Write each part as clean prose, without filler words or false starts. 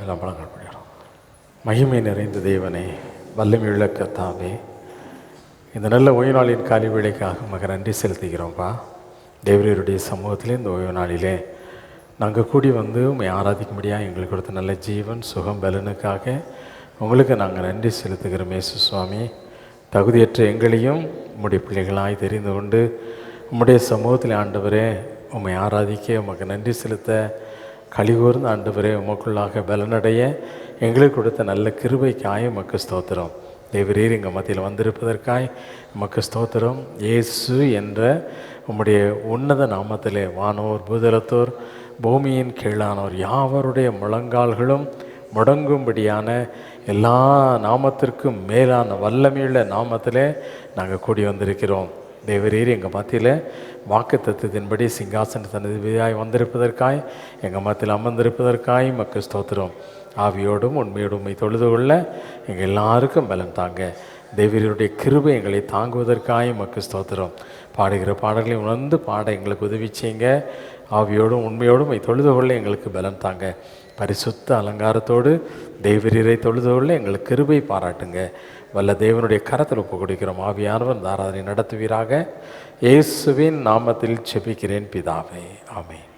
எல்லாம் பழங்கள் பண்ணிடும். மகிமை நிறைந்த தேவனே, வல்லமையுள்ள கர்த்தாவே, இந்த நல்ல ஓய்வு நாளின் காலை வேளைக்காக மக நன்றி செலுத்துகிறோம்ப்பா. தேவரீருடைய சமூகத்திலே இந்த ஓய்வு நாளிலே நாங்கள் கூடி வந்து உண்மை ஆராதிக்கும்படியாக எங்களுக்கு கொடுத்த நல்ல ஜீவன் சுகம் பலனுக்காக உங்களுக்கு நாங்கள் நன்றி செலுத்துகிறோம். இயேசு சுவாமி, தகுதியற்ற எங்களையும் உம்முடைய பிள்ளைகளாய் தெரிந்து கொண்டு உம்முடைய சமூகத்தில் ஆண்டவரே உம்மை ஆராதிக்க உமக்கு நன்றி செலுத்த கலிகூர்ந்து ஆண்டவரே உமக்குள்ளாக பலனடைய எங்களுக்கு கொடுத்த நல்ல கிருபைக்காய் உமக்கு ஸ்தோத்திரம். தேவரீர் எங்கள் மத்தியில் வந்திருப்பதற்காய் உமக்கு ஸ்தோத்திரம். இயேசு என்ற உம்முடைய உன்னத நாமத்திலே வானோர் பூதலத்தோர் பூமியின் கீழானோர் யாவருடைய முழங்கால்களும் முடங்கும்படியான எல்லா நாமத்திற்கும் மேலான வல்லமையுள்ள நாமத்திலே நாங்கள் கூடி வந்திருக்கிறோம். தேவரீர் எங்கள் மத்தியில் வாக்கு தத்துவத்தின்படி சிங்காசன சன்னதியாய் வந்திருப்பதற்காய் எங்கள் மத்தியில் அமர்ந்திருப்பதற்காய் மக்கள் ஸ்தோத்திரம். ஆவியோடும் உண்மையோடும் தொழுது கொள்ள எங்கள் எல்லாருக்கும் பலன் தாங்க. தேவரீருடைய கிருபை எங்களை தாங்குவதற்காய் மக்கள் ஸ்தோத்திரம். பாடுகிற பாடல்களை உணர்ந்து பாட எங்களுக்கு உதவி செய்யுங்க. ஆவியோடும் உண்மையோடும் தொழுது கொள்ள எங்களுக்கு பலன் தாங்க. பரிசுத்த அலங்காரத்தோடு தேவரீரை தொழுது கொள்ள எங்களுக்கு கிருபை பாராட்டுங்க. வல்ல தேவனுடைய கரத்தில் ஒப்பு கொடுக்கிறோம். ஆவியானவர் இந்த ஆராதனை நடத்துவீராக. இயேசுவின் நாமத்தில் செபிக்கிறேன் பிதாவே, ஆமென்.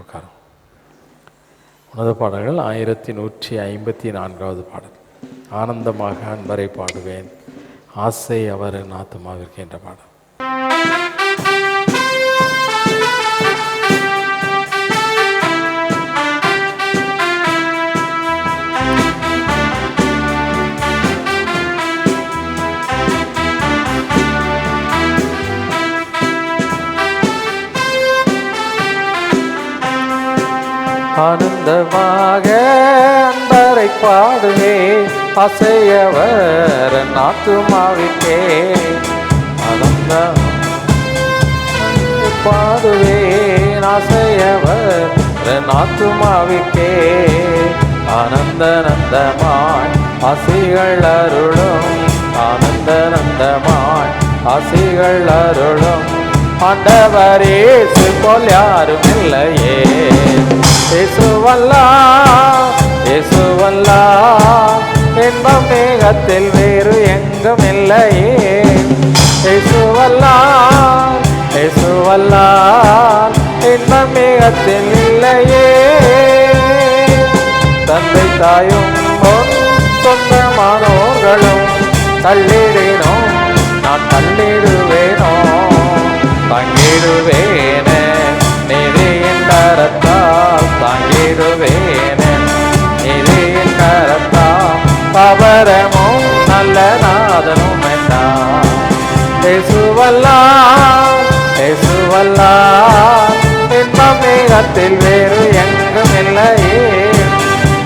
உட்காரும். உன்னத பாடல்கள் 1154வது பாடல். ஆனந்தமாக அன்பரை பாடுவேன், ஆசை அவர் என் ஆத்துமாவிற்கு என்ற பாடல். ஆனந்தமாக அன்பரை பாடுவேன், ஆசையவர் என் ஆத்துமாவிற்கே. ஆனந்தம் பாடுவேன், ஆசையவர் என் ஆத்துமாவிற்கே. ஆனந்த நந்தமாய் ஆசைகள் அருளும், ஆனந்த நந்தமாய் ஆசைகள் அருளும். ஆண்டவர் இயேசு போல் யாரும் இல்லையே. இயேசுவல்லார், இயேசுவல்லார், இன்பம் மேகத்தில் வேறு எங்கும் இல்லையே. இயேசுவல்லார், இயேசுவல்லார், இன்பம் மேகத்தில் இல்லையே. தந்தை தாயும் பொன் சொந்தமானோர்களும் தள்ளிடினோ நான் தள்ளிடுவேனோ. தாங்கிடுவேன நிதியின் கரத்தால், தாங்கிடுவேன நிதியின் கரத்தால். பவரமும் நல்ல நாதனும் என்றார். இயேசுவல்லார், இயேசுவல்லார், இன்பம் மேகத்தில் வேறு எங்கும் இல்லையே.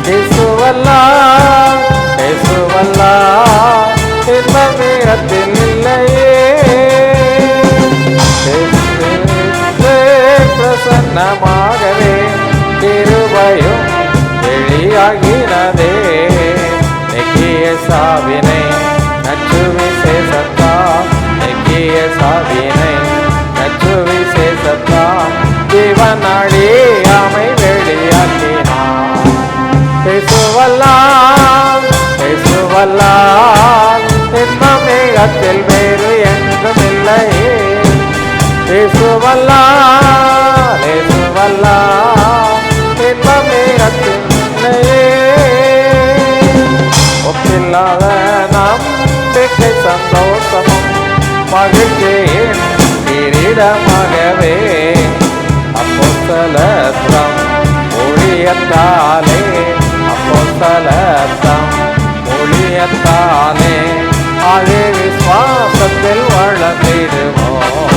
இயேசுவல்லார், இயேசுவல்லார், இன்பம் மேகத்தில் இல்லையே. பிரசன்னமாகவே கிருபையும் வெளியாகினதே. நெக்கிய சாவினை நச்சு விசேஷத்தால், நெக்கிய சாவினை நச்சு விசேஷத்தால் ஜீவன் அழியாமை வெளியாக்கினார். இயேசுவல்லார், இயேசுவல்லார், இன்பம் மேகத்தில் வேறு எங்கும் இல்லையே. இயேசுவல்லார், இயேசுவல்லார், இன்பம் மேகத்தில் இல்லையே. ஒப்பில்லாத நம்பிக்கை சந்தோஷமும் மகிழ்ச்சியின் கிரீடமாகவே. அப்போஸ்தலத்தம் ஊழியத்தாலே, அப்போஸ்தலத்தம் ஊழியத்தாலே அதே விசுவாசத்தில் வளர்ந்திடுவோம்.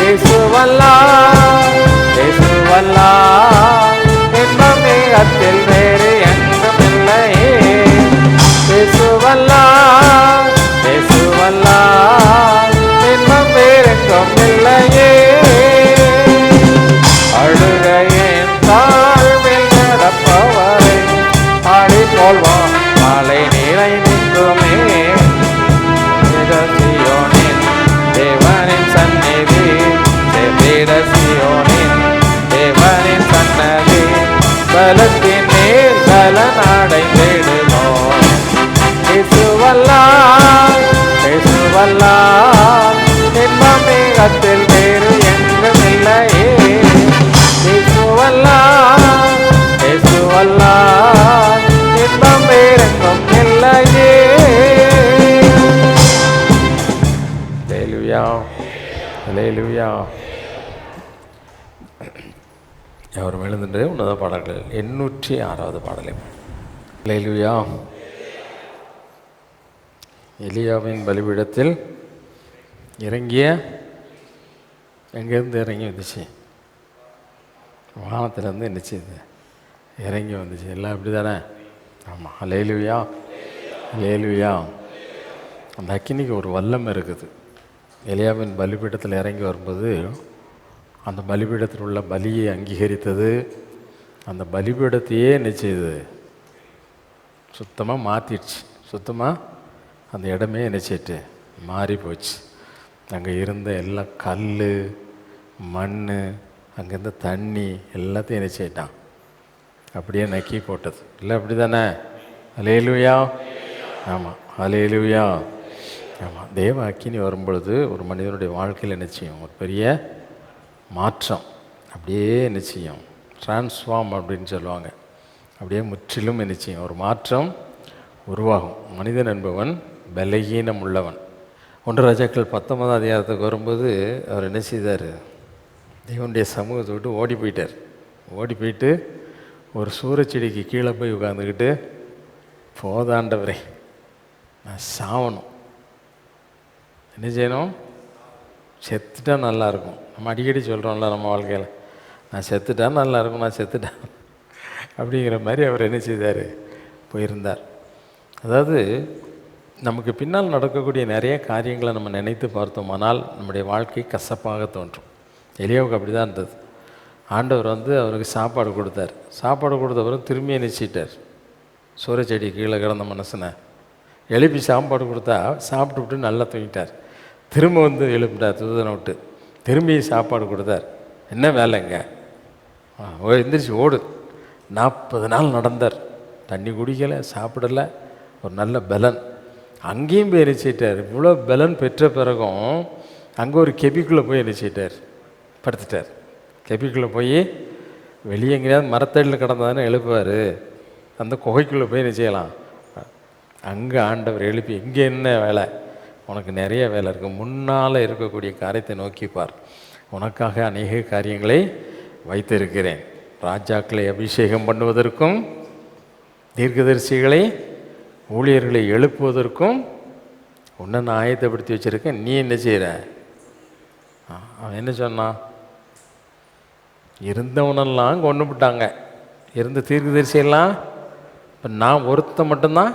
இயேசுவல்லார், இயேசுவல்லார், இன்பம் மேகத்தில் வேறு எங்கும் இல்லையே. இயேசுவல்லார், இயேசுவல்லார், இன்பம் வேறெங்கும் இல்லையே. அழுகையின் தாழ்வில் நடப்பவரை ஆடி போல்வான் மலை நீரை நிற்குமே. சீயோனின் தேவனின் சந்நிதி, சீயோனின் தேவனின் சன்னதி, பலத்தின் மேல் பலனா அல்லேலூயா. அவர் எழுந்துட்டு உன்னத பாடல்கள் 806வது பாடலை. அல்லேலூயா. எலியாவின் பலிபீடத்தில் இறங்கிய, எங்கேருந்து இறங்கி வந்துச்சு? வானத்திலேருந்து என்னச்சு இது இறங்கி வந்துச்சு. எல்லாம் இப்படி தானே? ஆமாம். அல்லேலூயா, அல்லேலூயா. அந்த அக்கினிக்கு ஒரு வல்லமை இருக்குது. எலியாவின் பலிபீடத்தில் இறங்கி வரும்போது அந்த பலிபீடத்தில் உள்ள பலியை அங்கீகரித்தது. அந்த பலிபீடத்தையே என்ன செய்யுது? சுத்தமாக மாற்றிடுச்சு. சுத்தமாக அந்த இடமே என்ன செய்யிட்டு மாறி போச்சு. அங்கே இருந்த எல்லா கல், மண், அங்கேருந்து தண்ணி எல்லாத்தையும் என்ன செய்யிட்டான்? அப்படியே நக்கி போட்டது. இல்லை அப்படி தானே? அல்லேலூயா. ஆமாம், அல்லேலூயா. ஆமாம். தேவ அக்கினி வரும்பொழுது ஒரு மனிதனுடைய வாழ்க்கையில் என்ன செய்யும்? ஒரு பெரிய மாற்றம் அப்படியே என்ன செய்யும்? டிரான்ஸ்ஃபார்ம் அப்படின்னு சொல்லுவாங்க. அப்படியே முற்றிலும் என்ன செய்யும்? ஒரு மாற்றம் உருவாகும். மனிதன் என்பவன் பலகீனம் உள்ளவன். 1 ராஜாக்கள் 19ஆம் அதிகாரத்துக்கு வரும்போது அவர் என்ன செய்தார்? தேவனுடைய சமூகத்தை விட்டு ஓடி போயிட்டார். ஓடி போயிட்டு ஒரு சூரச்செடிக்கு கீழே போய் உட்காந்துக்கிட்டு, போதாண்டவரே நான் சாவணும், என்ன செய்யணும்? செத்துட்டா நல்லாயிருக்கும். நம்ம அடிக்கடி சொல்கிறோம்ல நம்ம வாழ்க்கையில், நான் செத்துட்டா நல்லாயிருக்கும், நான் செத்துட்டேன் அப்படிங்கிற மாதிரி அவர் என்ன செய்தார்? போயிருந்தார். அதாவது நமக்கு பின்னால் நடக்கக்கூடிய நிறைய காரியங்களை நம்ம நினைத்து பார்த்தோமானால் நம்முடைய வாழ்க்கை கசப்பாக தோன்றும். எலியாவுக்கு அப்படி தான் இருந்தது. ஆண்டவர் அவருக்கு சாப்பாடு கொடுத்தார். சாப்பாடு கொடுத்தவரும் திரும்பி நினச்சிட்டார். சூரச்செடி கீழே கிடந்த மனுஷனை எழுப்பி சாப்பாடு கொடுத்தா சாப்பிட்டு விட்டு நல்லா தூங்கிட்டார். திரும்ப எழுப்பிட்டார் தூதனை விட்டு. திரும்பி சாப்பாடு கொடுத்தார். என்ன வேலைங்க? எந்திரிச்சு ஓடு. 40 நாள் நடந்தார். தண்ணி குடிக்கலை, சாப்பிடலை. ஒரு நல்ல பலன். அங்கேயும் போய் எரிச்சிட்டார். இவ்வளோ பலன் பெற்ற பிறகும் அங்கே ஒரு கெபிக்குள்ளே போய் எரிச்சிட்டார், படுத்துட்டார். கெபிக்குள்ளே போய் வெளியே எங்கேயாவது மரத்தடியில் கிடந்தாதானே எழுப்புவார். அந்த குகைக்குள்ளே போய் என்ன செய்யலாம்? அங்கே ஆண்டவர் எழுப்பி, இங்கே என்ன வேலை? உனக்கு நிறைய வேலை இருக்குது. முன்னால் இருக்கக்கூடிய காரியத்தை நோக்கிப்பார். உனக்காக அநேக காரியங்களை வைத்திருக்கிறேன். ராஜாக்களை அபிஷேகம் பண்ணுவதற்கும், தீர்க்கதரிசிகளை ஊழியர்களை எழுப்புவதற்கும் உன்னை நான் ஆயத்தப்படுத்தி வச்சுருக்கேன். நீ என்ன செய்கிற? அவன் என்ன சொன்னான்? இருந்தவனெல்லாம் கொண்டு விட்டாங்க, இருந்த தீர்க்கதரிசியெல்லாம். இப்போ நான் ஒருத்த மட்டும்தான்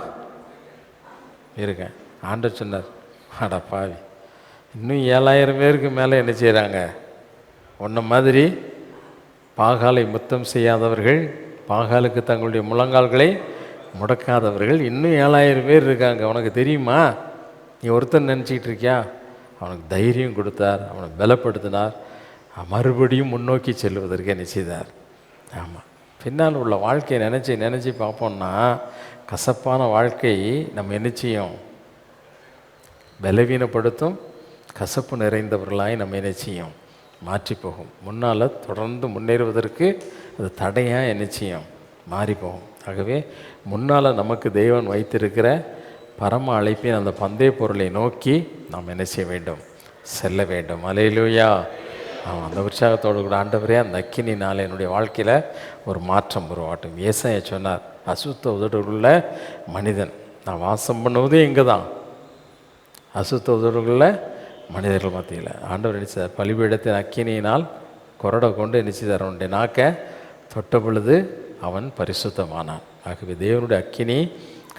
இருக்கேன். ஆண்டவர் சொன்னார், அடா பாவி, இன்னும் 7000 பேருக்கு மேலே என்ன செய்கிறாங்க? உன்ன மாதிரி பாகாலை முத்தம் செய்யாதவர்கள், பாகாலுக்கு தங்களுடைய முழங்கால்களை முடக்காதவர்கள் இன்னும் 7000 பேர் இருக்காங்க. உனக்கு தெரியுமா? நீ ஒருத்தன் நினச்சிக்கிட்டு இருக்கியா? அவனுக்கு தைரியம் கொடுத்தார், அவனை பலப்படுத்தினார். மறுபடியும் முன்னோக்கி செல்வதற்கு என்ன செய்தார்? ஆமாம். பின்னால் உள்ள வாழ்க்கையை நினச்சி பார்ப்போம்னா, கசப்பான வாழ்க்கை நம்ம என்ன செய்யும்? பலவீனப்படுத்தும். கசப்பு நிறைந்தவர்களாய் நம்ம என்ன செய்யும்? மாற்றி போகும். முன்னால் தொடர்ந்து முன்னேறுவதற்கு அது தடையாக என்ன செய்யும்? மாறி போகும். ஆகவே முன்னால் நமக்கு தேவன் வைத்திருக்கிற பரம அழைப்பின் அந்த பந்தய பொருளை நோக்கி நாம் என்ன செய்ய வேண்டும்? செல்ல வேண்டும். அல்லேலூயா. அந்த உற்சாகத்தோடு கூட, ஆண்டவரே அந்த அக்கினினால் என்னுடைய வாழ்க்கையில் ஒரு மாற்றம் உருவாட்டும். ஏசாயா சொன்னார், அசுத்த உதடுள்ள மனிதன். நான் வாசம் பண்ணுவதே இங்கே தான், அசுத்த உதடுள்ள மனிதர்கள் மத்தியில். ஆண்டவர் நினைச்சார், பலிபீடத்தின் அக்கினியினால் கொரடை கொண்டு நினைச்சார், அவனுடைய நாக்கை தொட்ட பொழுது அவன் பரிசுத்தமானான். ஆகவே தேவனுடைய அக்கினி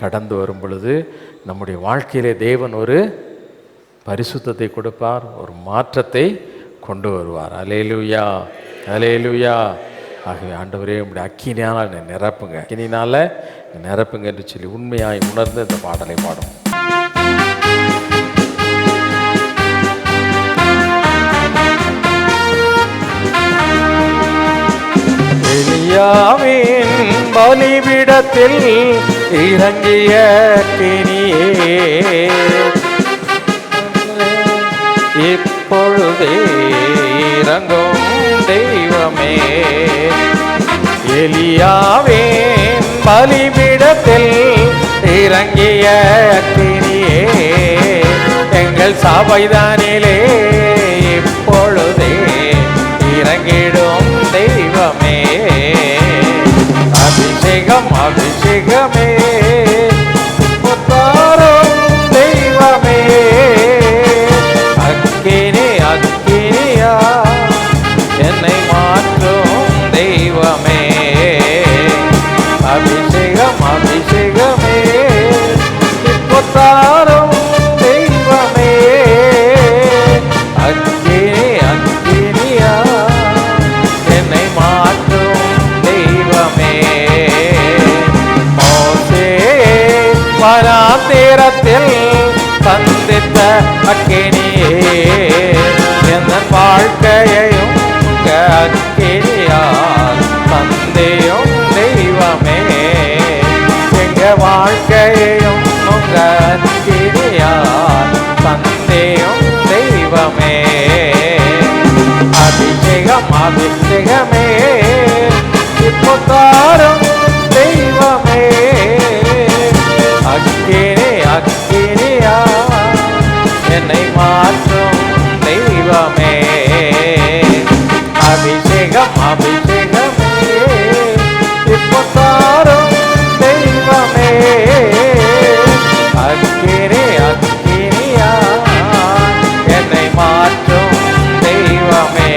கடந்து வரும் பொழுது நம்முடைய வாழ்க்கையிலே தேவன் ஒரு பரிசுத்தத்தை கொடுப்பார், ஒரு மாற்றத்தை கொண்டு வருவார். அல்லேலூயா, அல்லேலூயா. ஆகவே ஆண்டவரே உங்களுடைய அக்கினியால் என்னை நிரப்புங்க, அக்கினினால் நிரப்புங்க என்று சொல்லி உண்மையாய் உணர்ந்து இந்த பாடலை பாடும். எலியாவின் பலிபீடத்தில் இறங்கிய அக்கினியே, இப்பொழுதே இறங்கும் தெய்வமே. எலியாவின் பலிபீடத்தில் இறங்கிய அக்கினியே, எங்கள் சபைதானிலே இப்போ பொழுதே இறங்கிடும் தெய்வமே. அபிஷேகம் அபிஷேகமே புத்தாரும் தெய்வமே. அக்கினி அக்கினியா என்னை மாற்றும் தெய்வமே. அபிஷேகம் அபிஷேகமே புத்தாரும் தெய்வமே. அக்கினி அக்கினியா என்னை மாற்றும் தெய்வமே. மோசே வனாந்திரத்தில் சந்தித்த அக்கினியே என் வாழ்க்கையையும் அக்கினியால் தந்தையும் தெய்வமே. எங்க வாழ்க்கையையும் உங்க அக்கினியால் தந்தையும் தெய்வமே. அபிஷேகம் அபிஷேகமே இப்போ தாரும் தெய்வமே. அக்கினி அக்கினியா என்னை மாற்றும் தெய்வமே. அபிஷேகம் அபிஷேகமே இப்போ தாரும் தெய்வமே. அக்கினி அக்கினியா என்னை மாற்றும் தெய்வமே.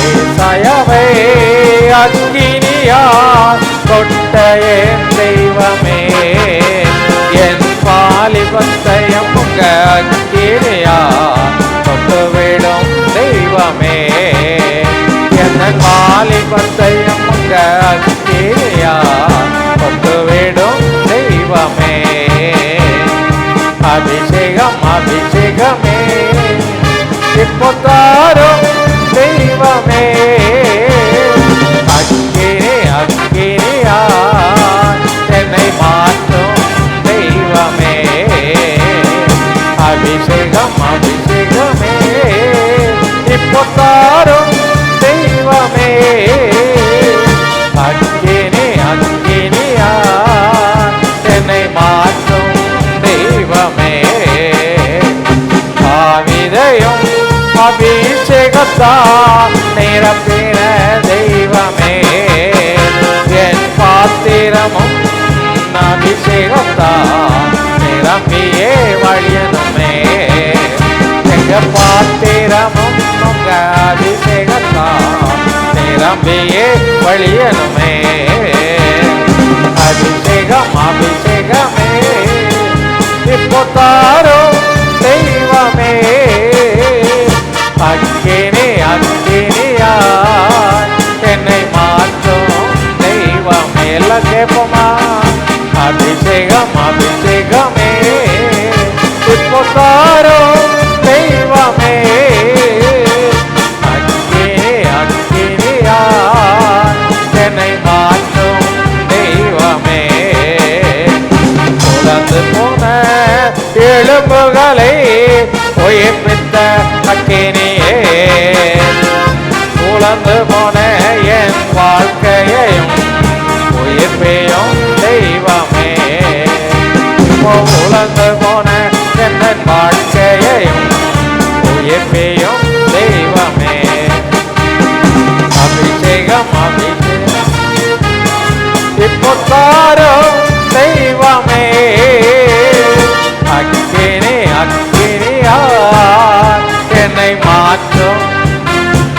ஏசாயாவே அக்கினியா கொட்ட என் தெய்வமே. என் வாலிபத்தையும் உங்க அக்கினியா தொட்டுவிடும் தெய்வமே. என் வாலிபத்தையும் உங்க அக்கினியா தொட்டுவிடும் தெய்வமே. அபிஷேகம் அபிஷேகமே இப்போ தாரும் தெய்வமே. அக்கினி அக்கினியா என்னை மாற்றும் தெய்வமே. அபிஷேகம் அபிஷேகமே இப்போ தாரும் தெய்வமே. அக்கினி அக்கினியா என்னை மாற்றும் தெய்வமே. ஆவிதையும் அபிஷேகத்தா நிரப்பின தெய்வமே. என் பாத்திரமும் அபிஷேகத்தா நிரம்பியே வழியனுமே. எங்க பாத்திரமும் உங்க அபிஷேகத்தா நிரம்பியே வழியனுமே. அபிஷேகம் அபிஷேகமே இப்போ தாரும் தெய்வமே. அக்கினி அக்கினியா என்னை மாற்றும் தெய்வமே. எல்லாம் கேட்போமா? அபிஷேகம் அபிஷேகமே இப்போ தாரும் தெய்வமே. அக்கினி அக்கினியா என்னை மாற்றும் தெய்வமே. உலர்ந்து போன எலும்புகளை உயிர்ப்பித்த அக்கினியே. உலர்ந்து போன என் வாழ்க்கையையும் உயிர்ப்பையும் தெய்வமே. இப்போ உலர்ந்து போன என் வாழ்க்கையையும் உயிர்ப்பையும் தெய்வமே. அபிஷேகம் அபிஷேகம் இப்போ தாரும் தெய்வமே. அக்கினி அக்கினியா என்னை மாற்றும்.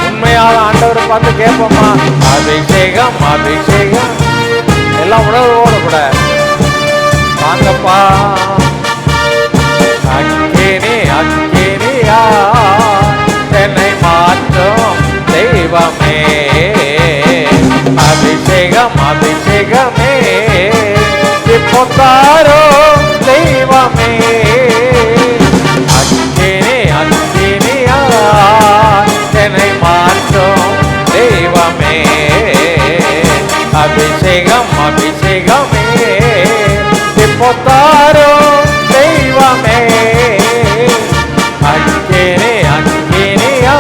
உண்மையாக ஆண்டவரை பார்த்து கேட்போமா? அபிஷேகம் அபிஷேகம் எல்லாம் உணர்வோடு கூட வாங்கப்பா. அக்கினி அக்கினியா என்னை மாற்றும் தெய்வமே. அபிஷேகம் அபிஷேகமே இப்போ தாரும் தெய்வமே. அக்கினி அக்கினியா என்னை மாற்றும் தெய்வமே. அபிஷேகம் அபிஷேகமே இப்போ தாரும் தெய்வமே. அக்கினி அக்கினியா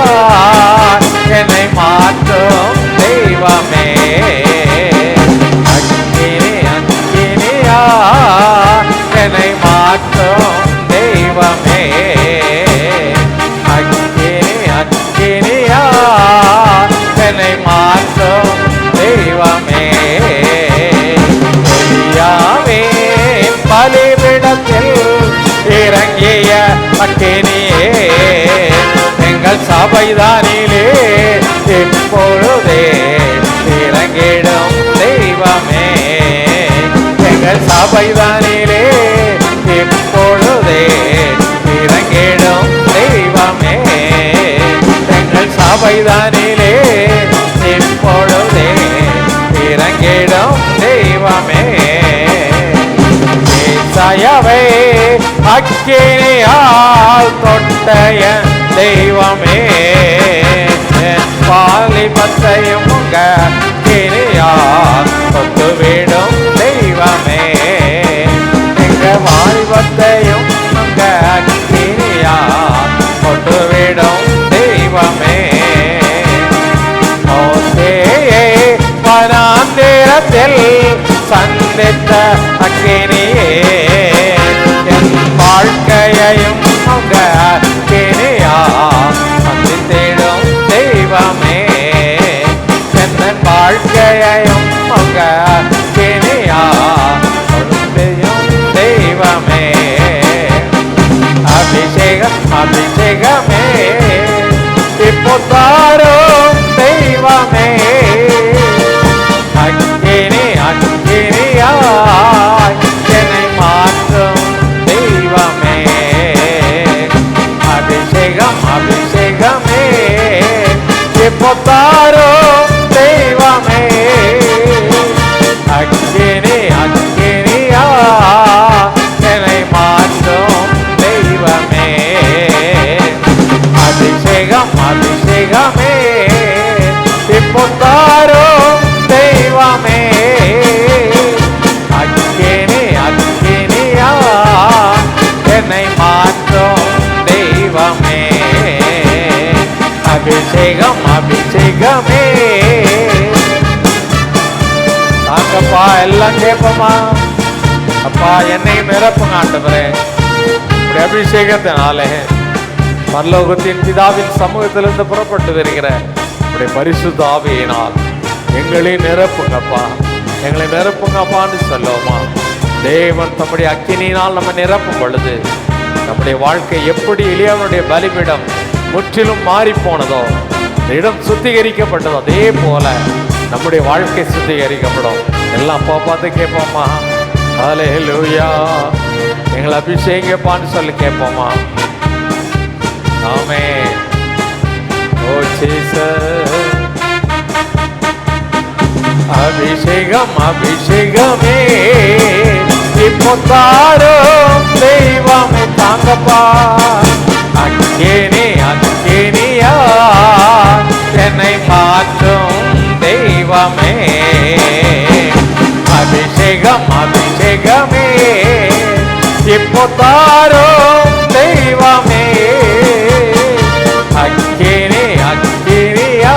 என்னை மாற்றும் தெய்வமே. அக்கினி அக்கினியா என்னை மாற்றும் தெய்வமே. அக்கினி தெய்வமே. எலியாவே பலிபீடத்தில் இறங்கிய அக்கினியே, எங்கள் சபைதானிலே இப்பொழுதே இறங்கிடும் தெய்வமே. எங்கள் சபைதானிலே இப்பொழுதே இறங்கிடும் தெய்வமே. எங்கள் சபைதானிலே இப்பொழுதே இறங்கிடும் தெய்வமே. ஏசாயாவை அக்கினியால் தொட்டைய தெய்வமே, வாலிபத்தையும் உங்க அக்கினியால் தொட்டுவிடும் தெய்வமே. எங்க வாலிபத்தையும் உங்க அக்கினியால் தொட்டுவிடும் தெய்வமே. மோசேயை வனாந்திரத்தில் சந்தித்த அக்கினியே, என் வாழ்க்கையையும் உங்க அக்கினியால் சந்தித்திடும் தெய்வமே. என் வாழ்க்கையையும் உங்க அக்கினியால் சந்தித்திடும் தெய்வமே. அபிஷேகம் அபிஷேகமே இப்போ தாரும் தெய்வமே. அக்கினி அக்கினியாய் என்னை மாற்றும் தெய்வமே. அபிஷேகம் அபிஷேகமே இப்போ தாரும் தெய்வமே. அக்கினி அக்கினியாய் என்னை மாற்றும் தெய்வமே. அபிஷேகம் அபிஷேகமே இப்போ தாரும் தெய்வமே. அக்கினி அக்கினியா என்னை மாற்றும் தெய்வமே. அபிஷேகம் அபிஷேகமே. தாங்கப்பா, எல்லாம் கேட்போமா? அப்பா, என்னையும் நிரப்புங்க ஆண்டவரே. இப்படி அபிஷேகத்தினாலே பரலோகத்தின் பிதாவின் சமூகத்திலிருந்து புறப்பட்டு வருகிற இப்படி பரிசுத்த ஆவியினால் எங்களை நிரப்புங்கப்பா, எங்களை நிரப்புங்கப்பான்னு சொல்லுவோமா? தேவன் தம்முடைய அக்கினியினால் நம்ம நிரப்பும் பொழுது நம்முடைய வாழ்க்கை எப்படி எலியாவுடைய பலிபீடம் முற்றிலும் மாறி போனதோ, இடம் சுத்திகரிக்கப்பட்டதோ, அதே போல நம்முடைய வாழ்க்கை சுத்திகரிக்கப்படும். எல்லாம் அப்பா பார்த்து கேட்போமா? ஹல்லேலூயா, எங்களை அபிஷேகப்பான்னு சொல்லி கேட்போமா? ஆமென். ஓ ஜீசஸ். அபிஷேகம் அபிஷேகமே இப்போ தாரும் தெய்வமே. தாங்கப்பா, அக்கினி அக்கினியா என்னை மாற்றும் தெய்வமே. அபிஷேகம் அபிஷேகமே இப்போ தாரும் தெய்வமே. அக்கினி அக்கினியா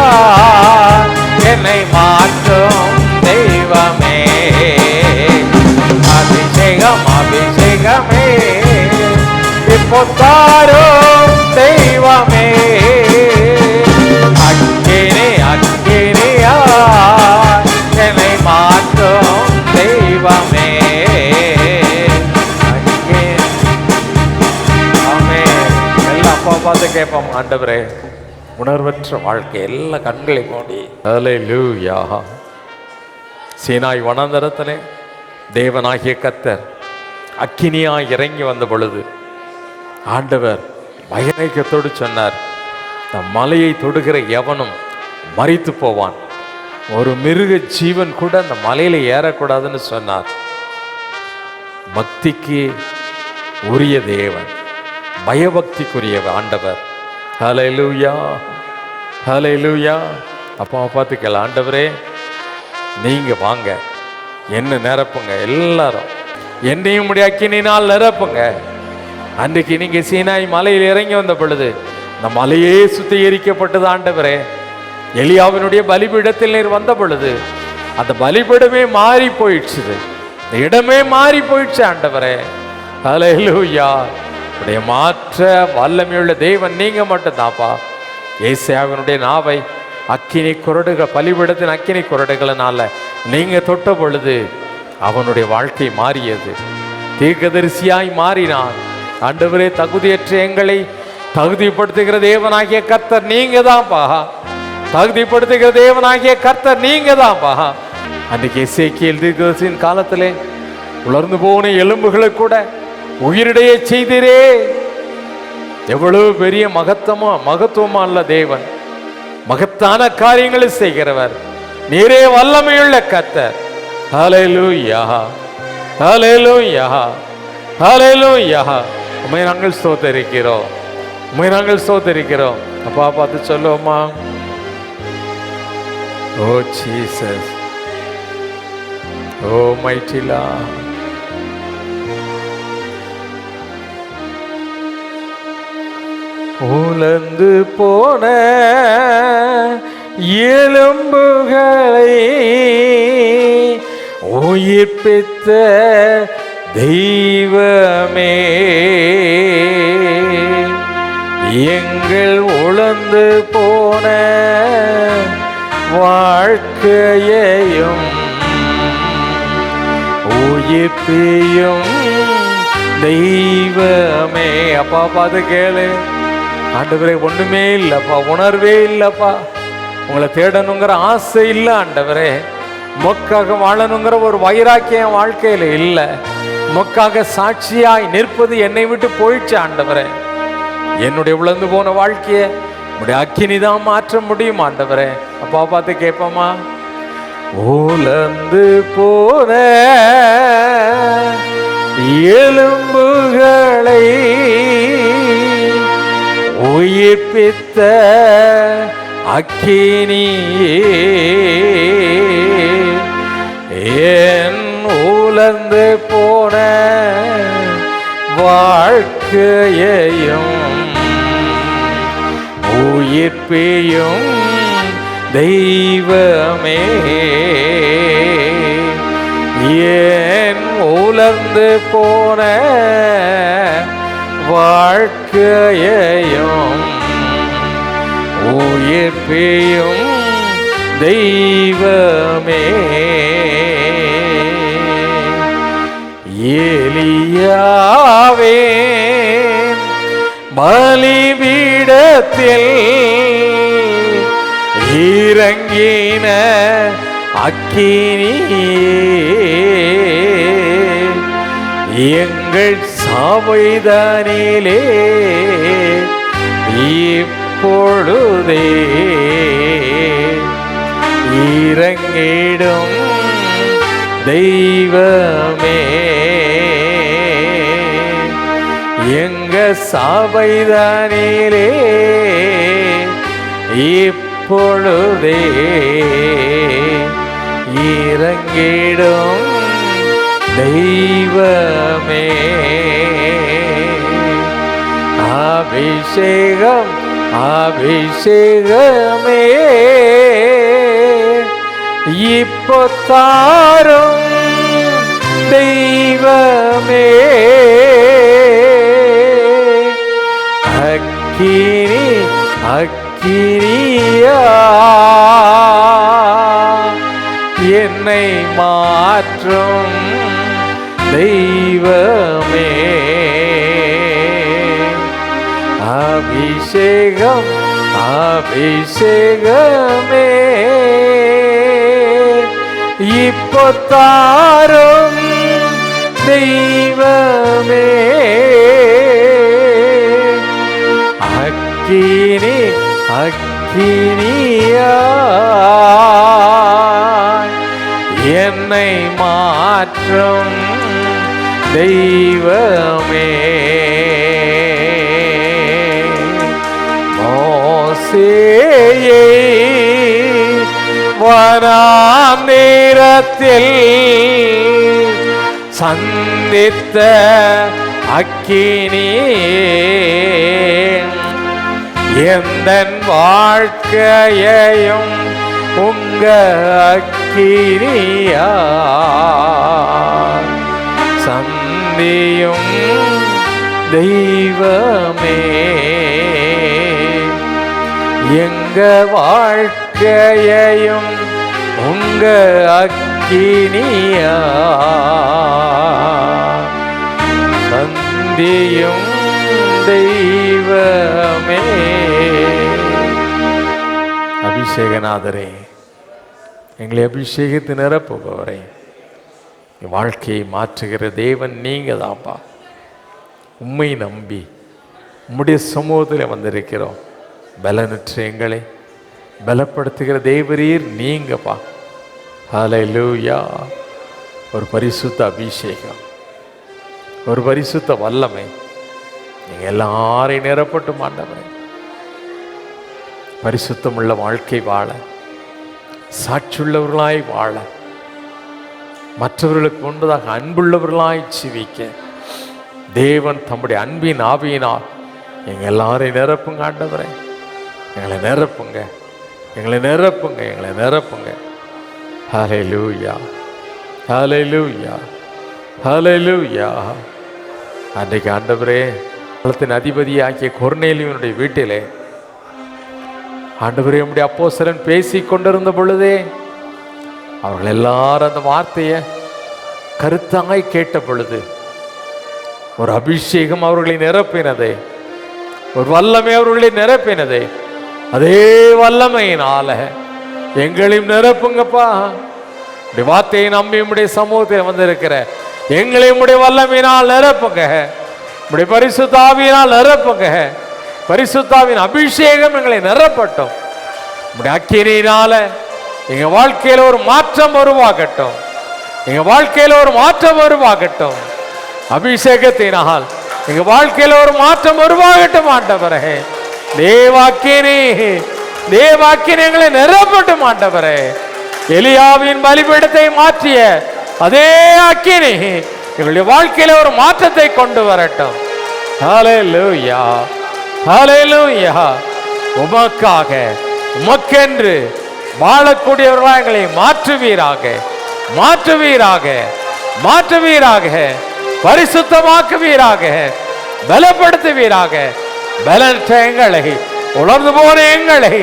என்னை மாற்றும் தெய்வமே. அபிஷேகம் அபிஷேகமே இப்போ தாரும் தெய்வமே. அக்கினி அக்கினியா என்னை மாற்றும் தெய்வமே. அப்பா பார்த்து கேட்போம், ஆண்டவரே உணர்வற்ற வாழ்க்கை எல்லா கண்களை மூடி. ஹல்லேலூயா. சீனாய் வனாந்தரத்திலே தேவனாகிய கர்த்தர் அக்கினியாய் இறங்கி வந்த பொழுது ஆண்டவர் பயங்கரத்தோடு சொன்னார், நம் மலையை தொடுகிற எவனும் மரித்து போவான், ஒரு மிருக ஜீவன் கூட அந்த மலையில ஏறக்கூடாதுன்னு சொன்னார். பக்திக்கு உரிய தேவன், பயபக்திக்குரிய ஆண்டவர். ஹல்லேலூயா, ஹல்லேலூயா. அப்பா பார்த்துக்கலாம், ஆண்டவரே நீங்க வாங்க, என்ன நிரப்புங்க, எல்லாரும் என்னையும் உடைய அக்கினினால் நிரப்புங்க. அன்றைக்கு நீங்க சீனாய் மலையில் இறங்கி வந்த பொழுது இந்த மலையே சுத்திகரிக்கப்பட்டது ஆண்டவரே. எலியாவினுடைய பலிபீடத்தில் நீர் வந்த பொழுது அந்த பலிபீடமே மாறி போயிடுச்சு, இந்த இடமே மாறி போயிடுச்சு ஆண்டவரே. ஹல்லேலூயா. உடைய மாற்ற வல்லமையுள்ள தேவன் நீங்க மட்டும்தான்ப்பா. ஏசாயாவினுடைய நாவை அக்கினி குரடுகள், பலிபீடத்தின் அக்கினி குரடுகளினால நீங்க தொட்ட பொழுது அவனுடைய வாழ்க்கை மாறியது. தீர்க்கதரிசியாய் மாறினான். ஆண்டவரே, தகுதியற்ற எங்களை தகுதிப்படுத்துகிற தேவனாகிய கர்த்தர் நீங்க தான்ப்பா. தகுதிப்படுத்துகிற தேவனாகிய கர்த்தர் நீங்க தான்ப்பா. அன்றைக்கு எசேக்கியேல் தீர்க்கதரிசியின் காலத்திலே உலர்ந்து போன எலும்புகளை கூட உயிரிடைய செய்தீரே. எவ்வளவு பெரிய மகத்துவமா அல்ல தேவன், மகத்தான காரியங்களை செய்கிறவர். நீரே வல்லமையுள்ள கர்த்தர். ஹல்லேலூயா, ஹல்லேலூயா, ஹல்லேலூயா. உம்மை நாங்கள் ஸ்தோத்திரிக்கிறோம், உம்மை நாங்கள் ஸ்தோத்திரிக்கிறோம். அப்பா பார்த்து சொல்லுவோமா? ஓ ஜீசஸ், ஓ மைட்டி லார்ட். உலர்ந்து போன எலும்புகளை உயிர்ப்பித்த தெய்வமே, எங்கள் உலர்ந்து போன வாழ்க்கையையும் உயிர்ப்பியும் தெய்வமே. அப்பா பார்த்து கேளு. ஆண்டவரே, ஒண்ணுமே இல்லப்பா, உணர்வே இல்லப்பா, உங்களை தேடணுங்கிற ஆசை இல்லை ஆண்டவரே. மொக்காக வாழணுங்கிற ஒரு வைராக்கியம் வாழ்க்கையில இல்லை. மொக்காக சாட்சியாய் நிற்பது என்னை விட்டு போயிடுச்சு ஆண்டவரே. என்னுடைய உழந்து போன வாழ்க்கையை உடைய அக்கினி தான் மாற்ற முடியும் ஆண்டவரே. அப்பா பார்த்து கேட்போமா? உலர்ந்து போன எலும்புகளை உயிர்ப்பித்த அக்கினியே, என் உலர்ந்து போன வாழ்க்கையையும் உயிர்ப்பியும் தெய்வமே, என் உலர்ந்து போன வாழ்க்கையையும் உயிர்ப்பியும் தெய்வமே. எலியாவே பலிபீடத்தில் இறங்கின அக்கினியே, எங்கள் சபைதனிலே இப்பொழுதே இறங்கிடும் தெய்வமே, எங்க சபைதனிலே இப்பொழுதே இறங்கிடும் தெய்வமே. அபிஷேகம் அபிஷேகமே இப்போ தாரும் தெய்வமே, அக்கினி அக்கினியா என்னை மாற்றும் தெய்வமே, அபிஷேகம் அபிஷேகமே இப்போ தாரும் தெய்வமே, அக்கினி அக்கினியா என்னை மாற்றும் தெய்வமே. மோசேயை வனாந்திரத்தில் சந்தித்த அக்கினியே, எந்தன் வாழ்க்கையையும் உங்க அக்கினியா சந்தியும் தெய்வமே, எங்க வாழ்க்கை வாழ்க்கையையும் உங்க அக்கினியா சந்தியும் தெய்வமே. அபிஷேகநாதரே, எங்களை அபிஷேகித்து நிரப்புபவரே, வாழ்க்கையை மாற்றுகிற தேவன் நீங்க தான்ப்பா. உம்மை நம்பி உம்முடைய சமூகத்தில் வந்திருக்கிறோம். பலனற்ற எங்களை பலப்படுத்துகிற தேவரீர் நீங்கப்பா. ஹல்லேலூயா. ஒரு பரிசுத்த அபிஷேகம், ஒரு பரிசுத்த வல்லமை நீங்கள் எல்லாரையும் நிரப்பட்டு ஆண்டவரே. பரிசுத்தமுள்ள வாழ்க்கை வாழ, சாட்சியுள்ளவர்களாய் வாழ, மற்றவர்களுக்கு முன்பதாக அன்புள்ளவர்களாய் ஜீவிக்க தேவன் தம்முடைய அன்பின் ஆவியினால் எங்கள் எல்லாரையும் நிரப்புங்க ஆண்டவரே. எங்களை நிரப்புங்க, எங்களை நிரப்புங்க, எங்களை நிரப்புங்க. ஹல்லேலூயா, ஹல்லேலூயா, ஹல்லேலூயா. அன்றைக்கு ஆண்டவரே, காலத்தின் அதிபதியாகிய கொர்நேலியுனுடைய வீட்டிலே ஆண்டவரே உம்முடைய அப்போஸ்தலன் பேசி கொண்டிருந்த பொழுதே அவர்கள் எல்லாரும் அந்த வார்த்தையை கருத்தாய் கேட்ட பொழுது ஒரு அபிஷேகம் அவர்களை நிரப்பினதே, ஒரு வல்லமை அவர்களை நிரப்பினதே. அதே வல்லமையினால எங்களையும் நிரப்புங்கப்பா. வார்த்தையை நம்பி உம்முடைய சமூகத்தில் வந்திருக்கிற எங்களையும் உம்முடைய வல்லமையினால் நிரப்புங்க. உம்முடைய பரிசுத்த ஆவியினால் நிரப்புங்க. பரிசுத்தாவின் அபிஷேகம் எங்களை நிரப்பட்டும். உம்முடைய அக்கினியினால எங்க வாழ்க்கையில ஒரு மாற்றம் உருவாகட்டும். எங்க வாழ்க்கையில ஒரு மாற்றம் உருவாகட்டும். அபிஷேகத்தினால் எங்க வாழ்க்கையில ஒரு மாற்றம் உருவாகட்டும் ஆண்டவரே. தேவாக்கினி, தேவாக்கினி எங்களை நிரப்பட்டும் ஆண்டவரே. எலியாவின் பலிபீடத்தை மாற்றிய அதே அக்கினி எங்களுடைய வாழ்க்கையில ஒரு மாற்றத்தை கொண்டு வரட்டும். ஹல்லேலூயா, ஹல்லேலூயா. உமக்காக, உமக்கென்று வாழக்கூடியவர்களாக எங்களை மாற்றுவீராக, மாற்றுவீராக, மாற்றுவீராக, பரிசுத்தமாக்குவீராக, பலப்படுத்துவீராக. பலற்ற எங்களை, உலர்ந்து போன எங்களை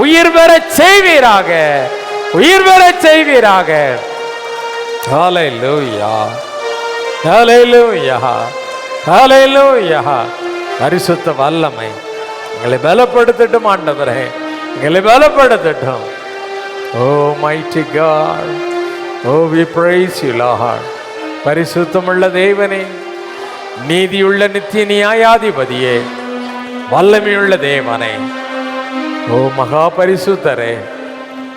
உயிர் பெற செய்வீராக, உயிர் பெற செய்வீராக. ஹல்லேலூயா, ஹல்லேலூயா, ஹல்லேலூயா. பரிசுத்த வல்லமை எங்களை பலப்படுத்தட்டும் ஆண்டவரே, எங்களை பலப்படுத்தட்டும். Oh mighty God, oh we praise you Lord. பரிசுத்தமுள்ள தேவனே, நீதியுள்ள நித்திய நியாயாதிபதியே, வல்லமையுள்ள தேவனே, ஓ மகா பரிசுத்தரே,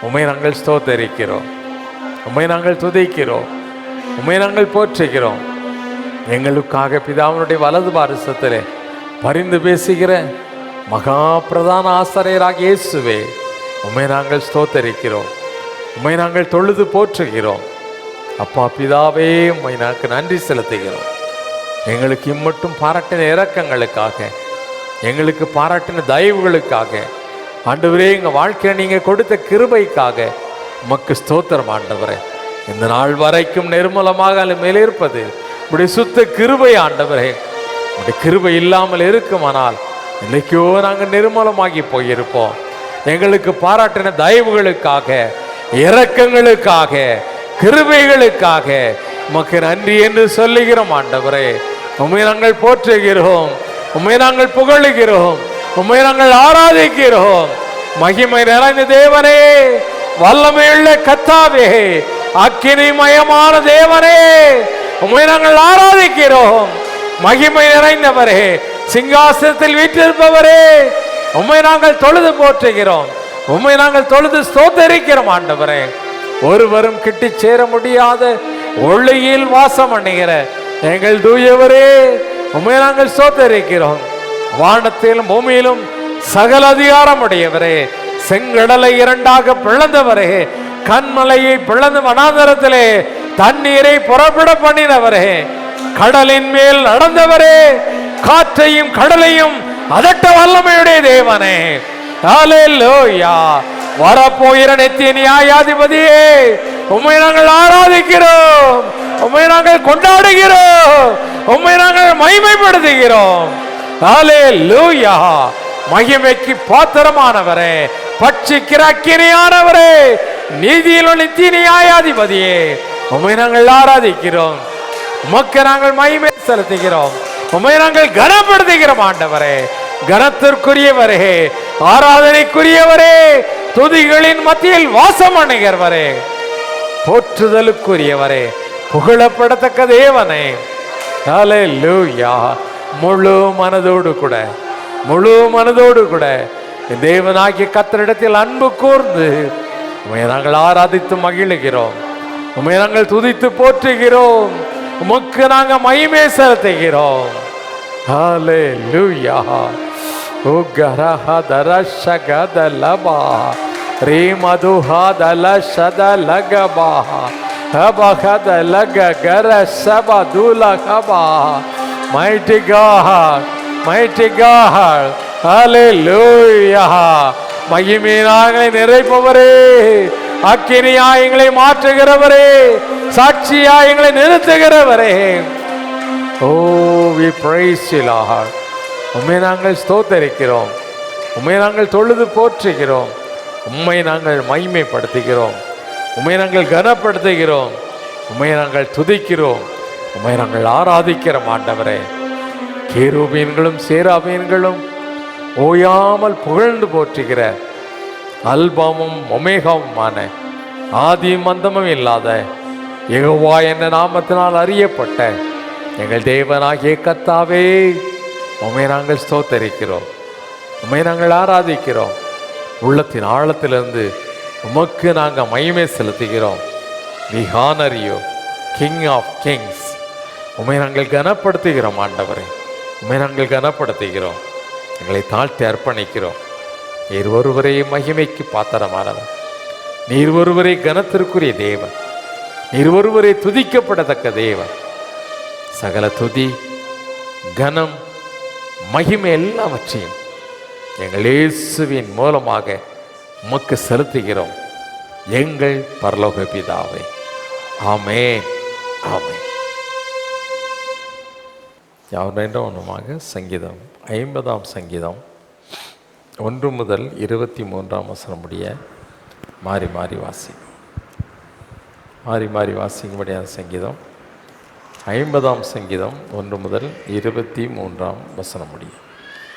உம்மை நாங்கள் ஸ்தோத்தரிக்கிறோம், உம்மை நாங்கள் துதிக்கிறோம், உம்மை நாங்கள் போற்றுகிறோம். எங்களுக்காக பிதாவினுடைய வலது பாரிசத்திலே பரிந்து பேசுகிற மகா பிரதான ஆசாரியராக இயேசுவே, உம்மை நாங்கள் ஸ்தோத்தரிக்கிறோம், உம்மை நாங்கள் தொழுது போற்றுகிறோம். அப்பா பிதாவே, உம்மை நாங்கள் நன்றி செலுத்துகிறோம். எங்களுக்கு இம்மட்டும் பாராட்டின இரக்கங்களுக்காக, எங்களுக்கு பாராட்டின தயவுகளுக்காக, ஆண்டவரே எங்கள் வாழ்க்கையில் நீங்கள் கொடுத்த கிருபைக்காக உமக்கு ஸ்தோத்திரம் ஆண்டவரே. இந்த நாள் வரைக்கும் நிர்மலமாக மேலே இருப்பது உடைய சுத்த கிருபை ஆண்டவரே. உடைய கிருபை இல்லாமல் இருக்குமானால் இன்னைக்கோ நாங்கள் நிர்மலமாகி போயிருப்போம். எங்களுக்கு பாராட்டின தயவுகளுக்காக, இரக்கங்களுக்காக, கிருபைகளுக்காக உமக்கு நன்றி என்று சொல்லுகிறோம் ஆண்டவரே. உம்மை நாங்கள் போற்றுகிறோம், உம்மை நாங்கள் புகழுகிறோம், உம்மை நாங்கள் ஆராதிக்கிறோம். மகிமை நிறைந்த தேவனே, வல்லமையுள்ள கர்த்தாவே, அக்கினிமயமான தேவனே, உம்மை நாங்கள் ஆராதிக்கிறோம். மகிமை நிறைந்தவரே, சிங்காசனத்தில் வீற்றிருப்பவரே, உம்மை நாங்கள் தொழுது போற்றுகிறோம், உம்மை நாங்கள் தொழுது ஸ்தோத்தரிக்கிறோம் ஆண்டவரே. ஒருவரும் கிட்டி சேர முடியாத ஒளியில் வாசம் பண்ணுகிற எங்கள் தூயவரே, உம்மை நாங்கள் ஸ்தோத்தரிக்கிறோம். வானத்திலும் பூமியிலும் சகல அதிகாரம் உடையவரே, செங்கடலை இரண்டாக பிளந்தவரே, கண்மலையை பிளந்து வனாந்தரத்திலே தண்ணீரை புறப்பட பண்ணினவரே, கடலின் மேல் நடந்தவரே, காற்றையும் கடலையும் அதட்ட வல்லமையுடைய தேவனே, ஹல்லேலூயா. வரப்போகிற நித்திய நியாயாதிபதியே, உம்மை நாங்கள் ஆராதிக்கிறோம், உம்மை நாங்கள் கொண்டாடுகிறோம், உம்மை நாங்கள் மகிமைப்படுத்துகிறோம். ஹல்லேலூயா, மகிமைக்கு பாத்திரமானவரே, பட்சிக்கிற அக்கினியானவரே, நீதியில் நித்திய நியாயாதிபதியே, உம்மை நாங்கள் ஆராதிக்கிறோம். உமக்கு நாங்கள் மகிமை செலுத்துகிறோம். உம்மை நாங்கள் கனப்படுத்துகிறோம். ஆண்டவரே, கனத்திற்குரியவரே, ஆராதனைக்குரியவரே, துதிகளின் மத்தியில் வாசம் அணுகிறவரே, போற்றுதலுக்குரியவரே, புகழப்படத்தக்க தேவனே, ஹல்லேலூயா. முழு மனதோடு கூட தேவனாகிய கர்த்தரிடத்தில் அன்பு கூர்ந்து உம்மை நாங்கள் ஆராதித்து மகிழுகிறோம். உம்மை நாங்கள் துதித்து போற்றுகிறோம். உமக்கு நாங்கள் மகிமை செலுத்துகிறோம். ஹல்லேலூயா. ஓ கரஹதர ஷகதலபா ரே மதுஹதல ஷதலகபா ஹபஹதலக கர ஷபதுலகபா. Mighty God, mighty God, hallelujah. மகிமையினாக நிறைப்பவரே, அக்கினியா எங்களை மாற்றுகிறவரே, சாட்சியா எங்களை நிறுத்துகிறவரே. Oh, we praise you, Lord. உம்மை நாங்கள் ஸ்தோத்தரிக்கிறோம். உம்மை நாங்கள் தொழுது போற்றுகிறோம். உம்மை நாங்கள் மகிமைப்படுத்துகிறோம். உம்மை நாங்கள் கனப்படுத்துகிறோம். உம்மை நாங்கள் துதிக்கிறோம். உம்மை நாங்கள் ஆராதிக்கிற ஆண்டவரே. கேருபீன்களும் சேராபீன்களும் ஓயாமல் புகழ்ந்து போற்றுகிற அல்பாவும் ஒமேகாவுமான ஆதி மந்தமும் இல்லாத யெகோவா என்ற நாமத்தினால் அறியப்பட்ட எங்கள் தேவனாகிய கர்த்தாவே, உம்மை நாங்கள் ஸ்தோத்தரிக்கிறோம். உம்மை நாங்கள் ஆராதிக்கிறோம். உள்ளத்தின் ஆழத்திலிருந்து உமக்கு நாங்கள் மகிமை செலுத்துகிறோம். We honor you, King of Kings. உம்மை நாங்கள் கனப்படுத்துகிறோம். ஆண்டவரே, உம்மை நாங்கள் கனப்படுத்துகிறோம். எங்களை தாழ்த்தி அர்ப்பணிக்கிறோம். நீர் ஒருவரே மகிமைக்கு பாத்திரமானவர். நீர் ஒருவரே கனத்திற்குரிய தேவன். நீர் ஒருவரே துதிக்கப்படத்தக்க தேவன். சகல துதி, கனம், மகிமை எல்லாவற்றையும் எங்கள் இயேசுவின் மூலமாக உமக்கு செலுத்துகிறோம். எங்கள் பரலோக பிதாவே, ஆமென், ஆமென். யாவரென்ற ஒன்றுமாக சங்கீதம் 50ஆம் சங்கீதம் 1 முதல் 23ஆம் வசனம் முடிய மாறி மாறி வாசிக்கும்படியான சங்கீதம் 50ஆம் சங்கீதம் 1 முதல் 23ஆம் வசனம் முடிய.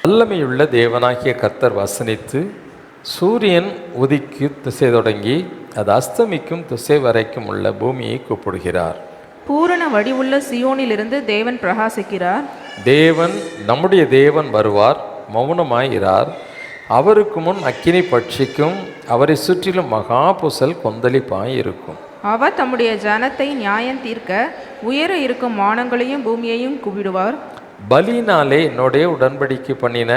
வல்லமையுள்ள தேவனாகிய கர்த்தர் வசனித்து சூரியன் உதிக்கு திசை தொடங்கி அது அஸ்தமிக்கும் திசை வரைக்கும் உள்ள பூமியை கூப்பிடுகிறார். பூரண வடிவுள்ள சியோனிலிருந்து தேவன் பிரகாசிக்கிறார். தேவன், நம்முடைய தேவன் வருவார், மௌனமாயிரார். அவருக்கு முன் அக்கினி பட்சிக்கும், அவரை சுற்றிலும் மகா புசல் கொந்தளிப்பாய் இருக்கும். அவர் தம்முடைய ஜனத்தை நியாயம் தீர்க்க உயர இருக்கும் வானங்களையும் பூமியையும் கூப்பிடுவார். பலியினாலே என்னுடைய உடன்படிக்கை பண்ணின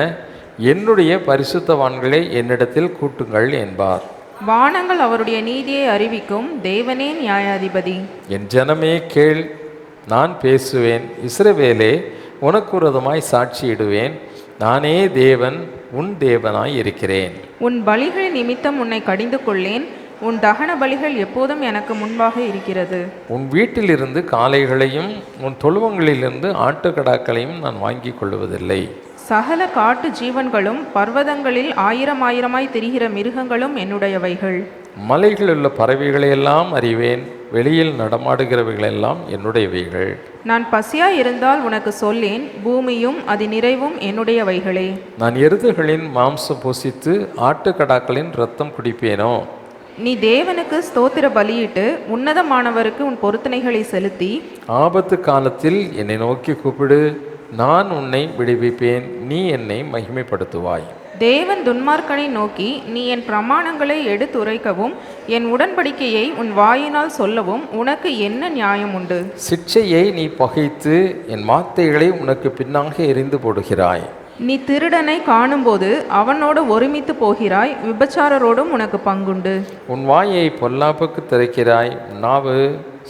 என்னுடைய பரிசுத்தவான்களை என்னிடத்தில் கூட்டுங்கள் என்பார். வானங்கள் அவருடைய நீதியை அறிவிக்கும். தேவனே நியாயாதிபதி. என் ஜனமே கேள், நான் பேசுவேன். இஸ்ரவேலே, உனக்கு விரோதமாய் சாட்சியிடுவேன். நானே தேவன், உன் தேவனாய் இருக்கிறேன். உன் பலிகள் நிமித்தம் உன்னை கடிந்து கொள்ளேன். உன் தகன பலிகள் எப்போதும் எனக்கு முன்பாக இருக்கிறது. உன் வீட்டிலிருந்து காளைகளையும் உன் தொழுவங்களிலிருந்து ஆட்டுக்கடாக்களையும் நான் வாங்கி கொள்வதில்லை. சகல காட்டு ஜீவன்களும் பர்வதங்களில் ஆயிரமாய் திரிகிற மிருகங்களும் என்னுடையவைகள். மலைகளில் உள்ள பறவைகளையெல்லாம் அறிவேன். வெளியில் நடமாடுகிறவைகளெல்லாம் என்னுடையவைகள். நான் பசியாய் இருந்தால் உனக்கு சொல்லேன். பூமியும் அது நிறைவும் என்னுடையவைகளே. நான் எருதுகளின் மாம்சம் புசித்து ஆட்டுக்கடாக்களின் இரத்தம் குடிப்பேனோ? நீ தேவனுக்கு ஸ்தோத்திர பலியிட்டு உன்னதமானவருக்கு உன் பொருத்தனைகளை செலுத்தி ஆபத்து காலத்தில் என்னை நோக்கி கூப்பிடு, நான் உன்னை விடுவிப்பேன், நீ என்னை மகிமைப்படுத்துவாய். தேவன் துன்மார்க்கனை நோக்கி, நீ என் பிரமாணங்களை எடுத்துரைக்கவும் என் உடன்படிக்கையை உன் வாயினால் சொல்லவும் உனக்கு என்ன நியாயம் உண்டு? சிட்சையை நீ பகைத்து என் வார்த்தைகளை உனக்கு பின்னாக எறிந்து போடுகிறாய். நீ திருடனை காணும்போது அவனோடு ஒருமித்து போகிறாய். விபச்சாரரோடும் உனக்கு பங்குண்டு. உன் வாயை பொல்லாப்புக்கு திறக்கிறாய், நாவு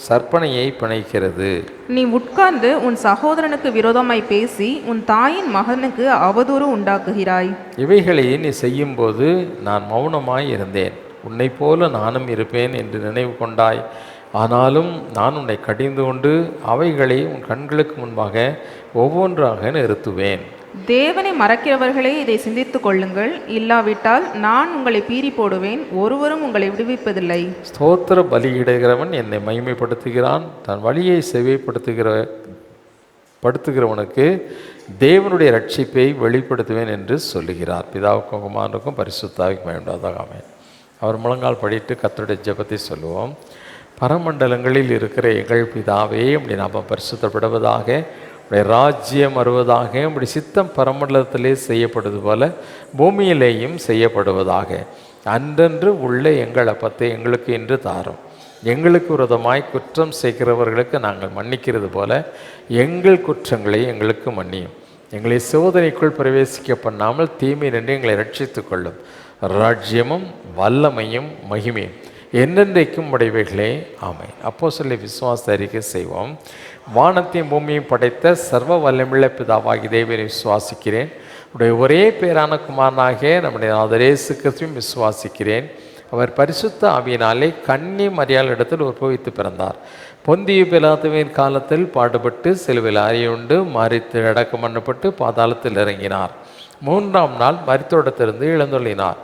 சற்பனையை பிணைக்கிறது. நீ உட்கார்ந்து உன் சகோதரனுக்கு விரோதமாய் பேசி உன் தாயின் மகனுக்கு அவதூறு உண்டாக்குகிறாய். இவைகளை நீ செய்யும்போது நான் மௌனமாய் இருந்தேன். உன்னை போல நானும் இருப்பேன் என்று நினைவு கொண்டாய். ஆனாலும் நான் உன்னை கடிந்து கொண்டு அவைகளை உன் கண்களுக்கு முன்பாக ஒவ்வொன்றாக நிறுத்துவேன். தேவனை மறக்கிறவர்களே இதை சிந்தித்துக் கொள்ளுங்கள், இல்லாவிட்டால் நான் உங்களை பீறி போடுவேன், ஒருவரும் உங்களை விடுவிப்பதில்லை. ஸ்தோத்திர பலியிடுகிறவன் என்னை மகிமைப்படுத்துகிறான், தன் வழியை படுத்துகிறவனுக்கு தேவனுடைய ரட்சிப்பை வெளிப்படுத்துவேன் என்று சொல்லுகிறார். பிதாவுக்கும் குமாரனுக்கும் பரிசுத்தாவிக்கும் வேண்டாதாக. ஆமென். அவர் முழங்கால் படிட்டு கர்த்தருடைய ஜெபத்தை சொல்லுவோம். பரமண்டலங்களில் இருக்கிற எங்கள் பிதாவே, உம்முடைய நாமம் பரிசுத்தப்படுவதாக, உடைய ராஜ்யம் வருவதாக, உடைய சித்தம் பரமண்டலத்திலே செய்யப்படுவது போல பூமியிலேயும் செய்யப்படுவதாக. அன்றன்று உள்ள எங்கள் அப்பத்தை எங்களுக்கு இன்று தாரும். எங்களுக்கு விரோதமாய் குற்றம் செய்கிறவர்களுக்கு நாங்கள் மன்னிக்கிறது போல எங்கள் குற்றங்களை எங்களுக்கு மன்னியும். எங்களை சோதனைக்குள் பிரவேசிக்க பண்ணாமல் தீமை நின்று எங்களை ரட்சித்துக் கொள்ளும். ராஜ்யமும் வல்லமையும் மகிமையும் என்றென்றைக்கும் உடையவைகளே. ஆமென். அப்போஸ்தலர் விசுவாச அறிக்கை செய்வோம். வானத்தையும் பூமியையும் படைத்த சர்வ வல்லமையுள்ள பிதாவாகிய தேவனை விசுவாசிக்கிறேன். உடைய ஒரே பேரான குமாரனாகிய நம்முடைய நாதர் இயேசு கிறிஸ்துவையும் விசுவாசிக்கிறேன். அவர் பரிசுத்த ஆவியினாலே கன்னி மரியாளிடத்தில் உற்பவித்து பிறந்தார். பொந்திய பிலாத்துவின் காலத்தில் பாடுபட்டு சிலுவையில் அறையுண்டு மரித்து அடக்கம் பண்ணப்பட்டு பாதாளத்தில் இறங்கினார். 3ஆம் நாள் மரித்தோடத்திலிருந்து எழுந்தொள்ளினார்.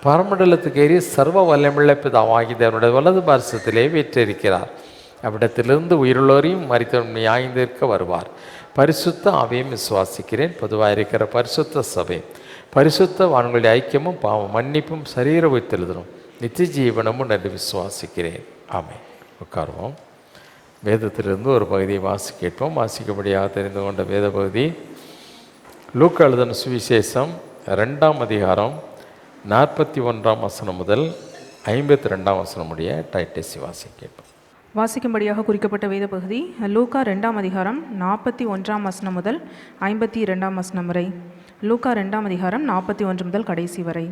பரமண்டலத்துக்கு ஏறி சர்வ வல்லமையுள்ள பிதாவாகிய தேவனுடைய வலது பார்சத்திலே வீற்றிருக்கிறார். அவ்விடத்திலிருந்து உயிருள்ளோரையும் மரித்தவரும் நியாயந்திருக்க வருவார். பரிசுத்த ஆவியையும் விசுவாசிக்கிறேன். பொதுவாக இருக்கிற பரிசுத்த சபை, பரிசுத்த வான்களுடைய ஐக்கியமும் பாவம் மன்னிப்பும் சரீர உயிர்த்தெழுதலும் நித்திய ஜீவனமும் என்று விசுவாசிக்கிறேன். ஆமென். உட்காருவோம். வேதத்திலிருந்து ஒரு பகுதியை கேட்போம். வாசிக்கப்படியாக தெரிந்து கொண்ட வேத பகுதி லூக்கா எழுதின சுவிசேஷம் 2ஆம் அதிகாரம் 41ஆம் வசனம் முதல் 52ஆம் வசனம் உடைய டைட்டஸை கேட்போம். வாசிக்கும்படியாக குறிக்கப்பட்ட வேத பகுதி லூக்கா 2ஆம் அதிகாரம் 41ஆம் வசனம் முதல் 52ஆம் வசனம் வரை. லூக்கா 2ஆம் அதிகாரம் 41 முதல் கடைசி வரை.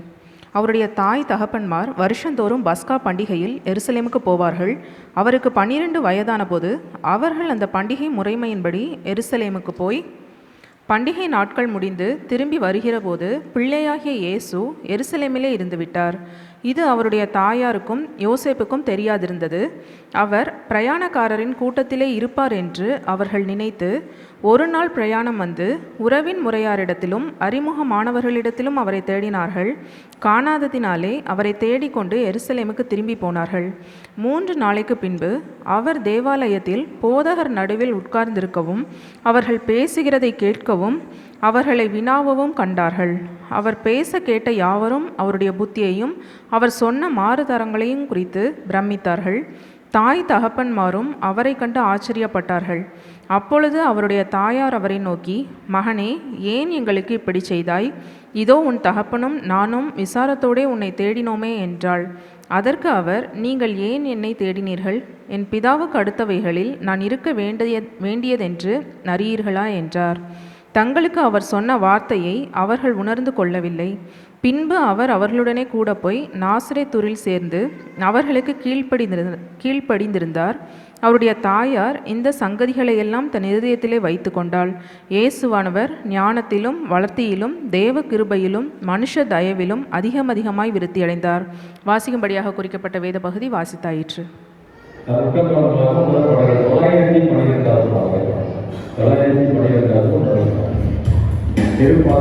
அவருடைய தாய் தகப்பன்மார் வருஷந்தோறும் பஸ்கா பண்டிகையில் எருசலேமுக்கு போவார்கள். அவருக்கு 12 வயதான போது அவர்கள் அந்த பண்டிகை முறைமையின்படி எருசலேமுக்கு போய் பண்டிகை நாட்கள் முடிந்து திரும்பி வருகிற போது பிள்ளையாகிய இயேசு எருசலேமிலே இருந்து விட்டார். இது அவருடைய தாயாருக்கும் யோசேப்புக்கும் தெரியாதிருந்தது. அவர் பிரயாணக்காரரின் கூட்டத்திலே இருப்பார் என்று அவர்கள் நினைத்து ஒரு நாள் பிரயாணம் வந்து உறவின் முறையாரிடத்திலும் அறிமுகமானவர்களிடத்திலும் அவரை தேடினார்கள். காணாததினாலே அவரை தேடிக்கொண்டு எருசலேமுக்கு திரும்பி போனார்கள். 3 நாளைக்கு பின்பு அவர் தேவாலயத்தில் போதகர் நடுவில் உட்கார்ந்திருக்கவும் அவர்கள் பேசுகிறதை கேட்கவும் அவர்களை வினாவவும் கண்டார்கள். அவர் பேச கேட்ட யாவரும் அவருடைய புத்தியையும் அவர் சொன்ன மாறுதரங்களையும் குறித்து பிரமித்தார்கள். தாய் தகப்பன்மாரும் அவரை கண்டு ஆச்சரியப்பட்டார்கள். அப்பொழுது அவருடைய தாயார் அவரை நோக்கி, மகனே, ஏன் எங்களுக்கு இப்படி செய்தாய்? இதோ உன் தகப்பனும் நானும் விசாரத்தோடே உன்னை தேடினோமே என்றாள். அதற்கு அவர், நீங்கள் ஏன் என்னை தேடினீர்கள்? என் பிதாவுக்கு அடுத்தவைகளில் நான் இருக்க வேண்டியதென்று அறியீர்களா என்றார். தங்களுக்கு அவர் சொன்ன வார்த்தையை அவர்கள் உணர்ந்து கொள்ளவில்லை. பின்பு அவர் அவர்களுடனே கூட போய் நாசரேத்தூரில் சேர்ந்து அவர்களுக்கு கீழ்ப்படிந்திருந்தார். அவருடைய தாயார் இந்த சங்கதிகளையெல்லாம் தன் இருதயத்திலே வைத்து கொண்டாள். இயேசுவானவர் ஞானத்திலும் வளர்த்தியிலும் தேவ கிருபையிலும் மனுஷ தயவிலும் அதிகமாய் விருத்தியடைந்தார். வாசிக்கும்படியாக குறிக்கப்பட்ட வேத பகுதி வாசித்தாயிற்று. Amen.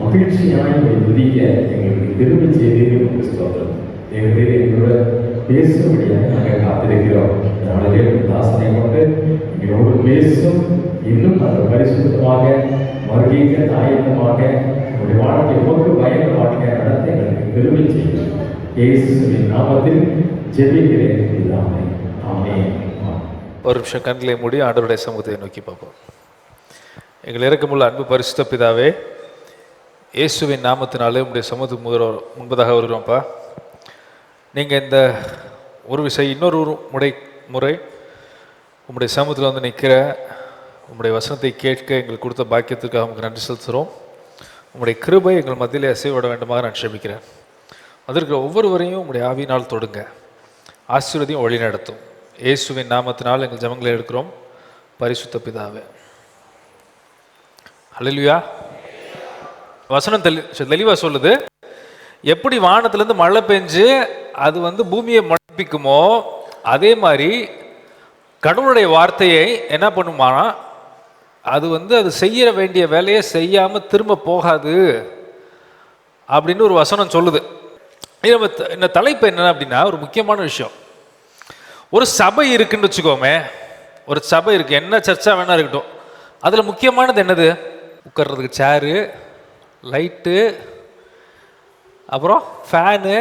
மகிழ்ச்சியாய் துதிக்க எங்களுக்கு திரும்ப செய்தீர்கள் என்று ஸ்தோத்திரம். தேவரே எங்களோட பேசும்படியாக நாங்கள் காத்திருக்கிறோம். நாளிலே தாசனை கொண்டு எங்களோடு பேசும் இன்னும் நாங்கள் பரிசுத்தமாக மறுகீக ஆயத்தமாக உங்களுடைய வாழ்க்கை போக்கு பயந்த வாழ்க்கையை நடத்த எங்களுக்கு திரும்ப செய்யும். இயேசுவின் நாமத்தில் ஜெபிக்கிறேன் பிதாவே. ஆமென். ஒரு நிமிஷம் கண்களை மூடி ஆண்டவருடைய சமூகத்தை நோக்கி பார்ப்போம். எங்கள் இறக்கமுள்ள அன்பு பரிசுத்த பிதாவே, இயேசுவின் நாமத்தினாலே உங்களுடைய சமூகத்துக்கு முன்பதாக வருகிறோம்ப்பா. நீங்கள் இந்த ஒரு விஷயம் இன்னொரு முறை உங்களுடைய சமூகத்தில் வந்து நிற்கிற உங்களுடைய வசனத்தை கேட்க எங்களுக்கு கொடுத்த பாக்கியத்திற்காக உங்களுக்கு நன்றி செலுத்துகிறோம். உங்களுடைய கிருபை எங்கள் மத்தியிலே அசைவிட வேண்டுமாக நான் க்ஷமிக்கிறேன். அதற்கு ஒவ்வொருவரையும் உங்களுடைய ஆவியினால் தொடுங்க, ஆசீர்வதியும் வழி நடத்தும். இயேசுவின் நாமத்தினால் எங்கள் ஜெபங்களை எடுக்கிறோம் பரிசுத்த பிதாவே. ஹல்லேலூயா. வசனம் தெளிவாக சொல்லுது, எப்படி வானத்திலேருந்து மழை பெஞ்சு அது வந்து பூமியை முளைப்பிக்குமோ அதே மாதிரி கடவுளுடைய வார்த்தையை என்ன பண்ணுமானா அது வந்து அது செய்ய வேண்டிய வேலையை செய்யாமல் திரும்ப போகாது அப்படின்னு ஒரு வசனம் சொல்லுது. இந்த தலைப்பு என்ன அப்படின்னா, ஒரு முக்கியமான விஷயம். ஒரு சபை இருக்குன்னு வச்சுக்கோமே, ஒரு சபை இருக்கு, என்ன சர்ச்சா வேணா இருக்கட்டும், அதில் முக்கியமானது என்னது? உட்கார்றதுக்கு சேரு, லைட்டு, அப்புறம் ஃபேனு,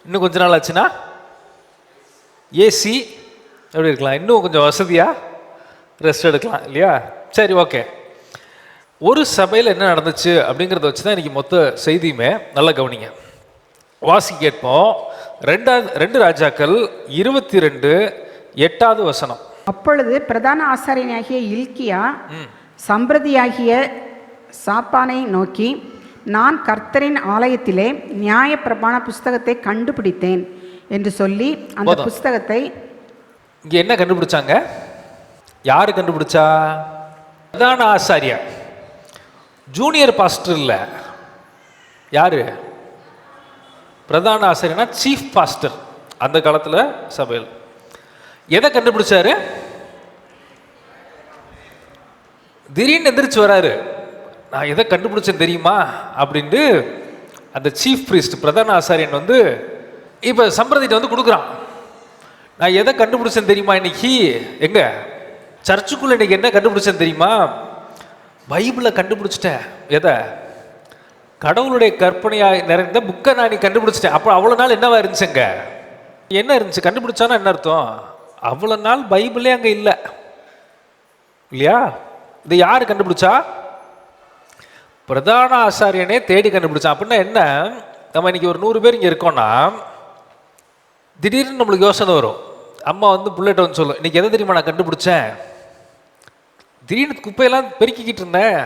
இன்னும் கொஞ்ச நாள் ஆச்சுன்னா ஏசி, எப்படி இருக்கலாம், இன்னும் கொஞ்சம் வசதியாக ரெஸ்ட் எடுக்கலாம் இல்லையா? சரி, ஓகே. ஒரு சபையில் என்ன நடந்துச்சு அப்படிங்கிறத வச்சு தான் இன்றைக்கி மொத்த செய்தியுமே. நல்லா கவனிங்க, வாசி கேட்போம். 2 ராஜாக்கள் 22:8 வசனம். அப்பொழுது பிரதான ஆசாரியனாகிய இல்க்கியா சம்பிரதியாகிய சாப்பானை நோக்கி, நான் கர்த்தரின் ஆலயத்திலே நியாய பிரமாண புஸ்தகத்தை கண்டுபிடித்தேன் என்று சொல்லி அந்த புஸ்தகத்தை. இங்கே என்ன கண்டுபிடிச்சாங்க? யாரு கண்டுபிடிச்சா? பிரதான ஆசாரியா, ஜூனியர் பாஸ்டர் இல்லை. யாரு பிரதான ஆசாரியனா? Chief pastor. அந்த காலத்தில் சபையில் எதை கண்டுபிடிச்சாரு? திடீர்னு எந்திரிச்சு வராரு, நான் எதை கண்டுபிடிச்சேன் தெரியுமா அப்படின்ட்டு அந்த சீஃப் பிரீஸ்ட் பிரதான ஆசாரியன் வந்து இப்போ சம்பிரதிட்ட வந்து கொடுக்குறான். நான் எதை கண்டுபிடிச்சேன் தெரியுமா இன்னைக்கு? எங்க சர்ச்சுக்குள்ள இன்னைக்கு என்ன கண்டுபிடிச்சேன் தெரியுமா? பைபிளை கண்டுபிடிச்சிட்டேன். எதை? கடவுளுடைய கற்பனையாக நிறைந்த புக்கை நான் நீ கண்டுபிடிச்சிட்டேன். அப்போ அவ்வளோ நாள் என்னவா இருந்துச்சுங்க? என்ன இருந்துச்சு? கண்டுபிடிச்சானா என்ன அர்த்தம்? அவ்வளோ நாள் பைபிளே அங்கே இல்லை இல்லையா? இதை யார் கண்டுபிடிச்சா? பிரதான ஆசாரியனே தேடி கண்டுபிடிச்சான். அப்படின்னா என்ன? நம்ம இன்னைக்கு ஒரு 100 பேர் இங்கே இருக்கோம்னா திடீர்னு நம்மளுக்கு யோசனை வரும். அம்மா வந்து புள்ளட்ட வந்து சொல்லும், இன்னைக்கு எதை தெரியுமா நான் கண்டுபிடிச்சேன்? திடீர்னு குப்பையெல்லாம் பெருக்கிக்கிட்டு இருந்தேன்,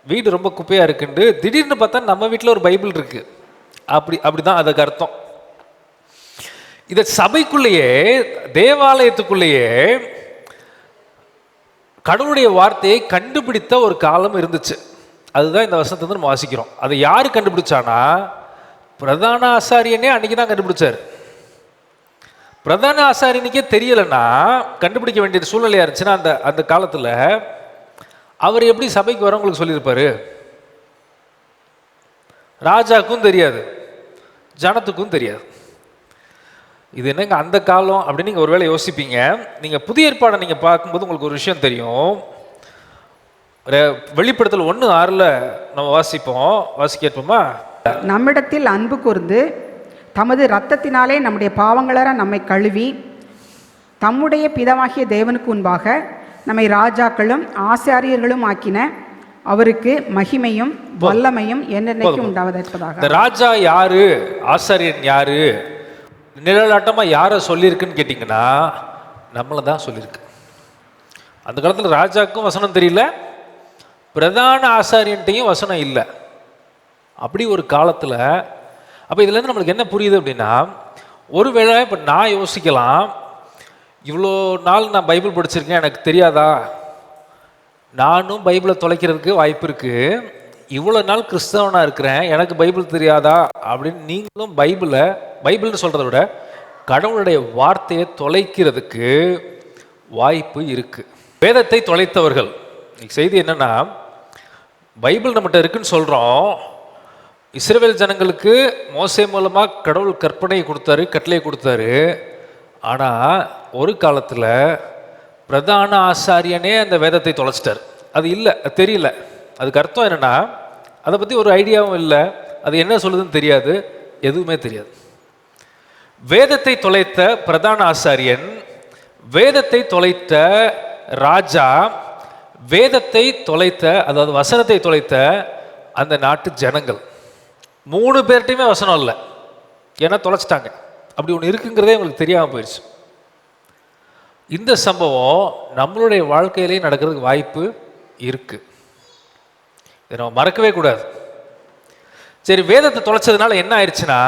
வீடு ரொம்ப குப்பையாக இருக்குண்டு, திடீர்னு பார்த்தா நம்ம வீட்டில் ஒரு பைபிள் இருக்கு. அப்படிதான் அதுக்கு அர்த்தம். இதை சபைக்குள்ளேயே, தேவாலயத்துக்குள்ளேயே கடவுளுடைய வார்த்தையை கண்டுபிடித்த ஒரு காலம் இருந்துச்சு. அதுதான் இந்த வசனத்தை வந்து நம்ம வாசிக்கிறோம். அதை யாரு கண்டுபிடிச்சானா? பிரதான ஆசாரியனே அன்னைக்கு தான் கண்டுபிடிச்சார். பிரதான ஆசாரியனுக்கே தெரியலைன்னா, கண்டுபிடிக்க வேண்டிய சூழ்நிலையா இருந்துச்சுன்னா அந்த காலத்தில் அவர் எப்படி சபைக்கு வரவங்களுக்கு சொல்லியிருப்பாரு? ராஜாக்கும் தெரியாது, ஜனத்துக்கும் தெரியாது. இது என்னங்க அந்த காலம் அப்படின்னு நீங்கள் ஒருவேளை யோசிப்பீங்க. நீங்கள் புதிய ஏற்பாடை நீங்கள் பார்க்கும்போது உங்களுக்கு ஒரு விஷயம் தெரியும். வெளிப்படுத்தல் 1:6 நம்ம வாசிப்போம். கேட்போமா? நம்மிடத்தில் அன்பு கூர்ந்து தமது இரத்தத்தினாலே நம்முடைய பாவங்களற நம்மை கழுவி தம்முடைய பிதாவாகிய தேவனுக்கு முன்பாக நம்மை ராஜாக்களும் ஆசாரியர்களும் ஆக்கின அவருக்கு மகிமையும் வல்லமையும் என்னென்னைக்கும் உண்டாவதற்காக. இந்த ராஜா யாரு, ஆசாரியன் யாரு, நிழலாட்டமா யாரை சொல்லியிருக்குன்னு கேட்டிங்கன்னா நம்மளை தான் சொல்லியிருக்கு. அந்த காலத்தில் ராஜாக்கும் வசனம் தெரியல, பிரதான ஆசாரியன்ட்டையும் வசனம் இல்லை. அப்படி ஒரு காலத்தில். அப்போ இதுலேருந்து நம்மளுக்கு என்ன புரியுது அப்படின்னா, ஒருவேளை இப்போ நான் யோசிக்கலாம், இவ்வளோ நாள் நான் பைபிள் படிச்சிருக்கேன், எனக்கு தெரியாதா? நானும் பைபிளை தொலைக்கிறதுக்கு வாய்ப்பு இருக்குது. இவ்வளோ நாள் கிறிஸ்தவனாக இருக்கிறேன், எனக்கு பைபிள் தெரியாதா அப்படின்னு நீங்களும் பைபிள்னு சொல்கிறத விட கடவுளுடைய வார்த்தையை தொலைக்கிறதுக்கு வாய்ப்பு இருக்குது. வேதத்தை தொலைத்தவர்கள். செய்தி என்னென்னா, பைபிள் நம்மகிட்ட இருக்குன்னு சொல்கிறோம். இஸ்ரவேல் ஜனங்களுக்கு மோசே மூலமாக கடவுள் கற்பனையை கொடுத்தாரு, கட்டளையை கொடுத்தாரு. ஆனால் ஒரு காலத்தில் பிரதான ஆசாரியனே அந்த வேதத்தை தொலைச்சிட்டார். அது இல்லை, அது தெரியல. அதுக்கு அர்த்தம் என்னென்னா, அதை பற்றி ஒரு ஐடியாவும் இல்லை, அது என்ன சொல்லுதுன்னு தெரியாது, எதுவுமே தெரியாது. வேதத்தை தொலைத்த பிரதான ஆசாரியன், வேதத்தை தொலைத்த ராஜா, வேதத்தை தொலைத்த, அதாவது வசனத்தை தொலைத்த அந்த நாட்டு ஜனங்கள், 3 பேர்ட்டையுமே வசனம் இல்லை. ஏன்னா தொலைச்சிட்டாங்க. அப்படி ஒன்று இருக்குங்கிறதே உங்களுக்கு தெரியாமல் போயிடுச்சு. இந்த சம்பவம் நம்மளுடைய வாழ்க்கையிலேயே நடக்கிறதுக்கு வாய்ப்பு இருக்கு. இதை நம்ம மறக்கவே கூடாது. சரி, வேதத்தை தொலைச்சதுனால என்ன ஆயிடுச்சுன்னா,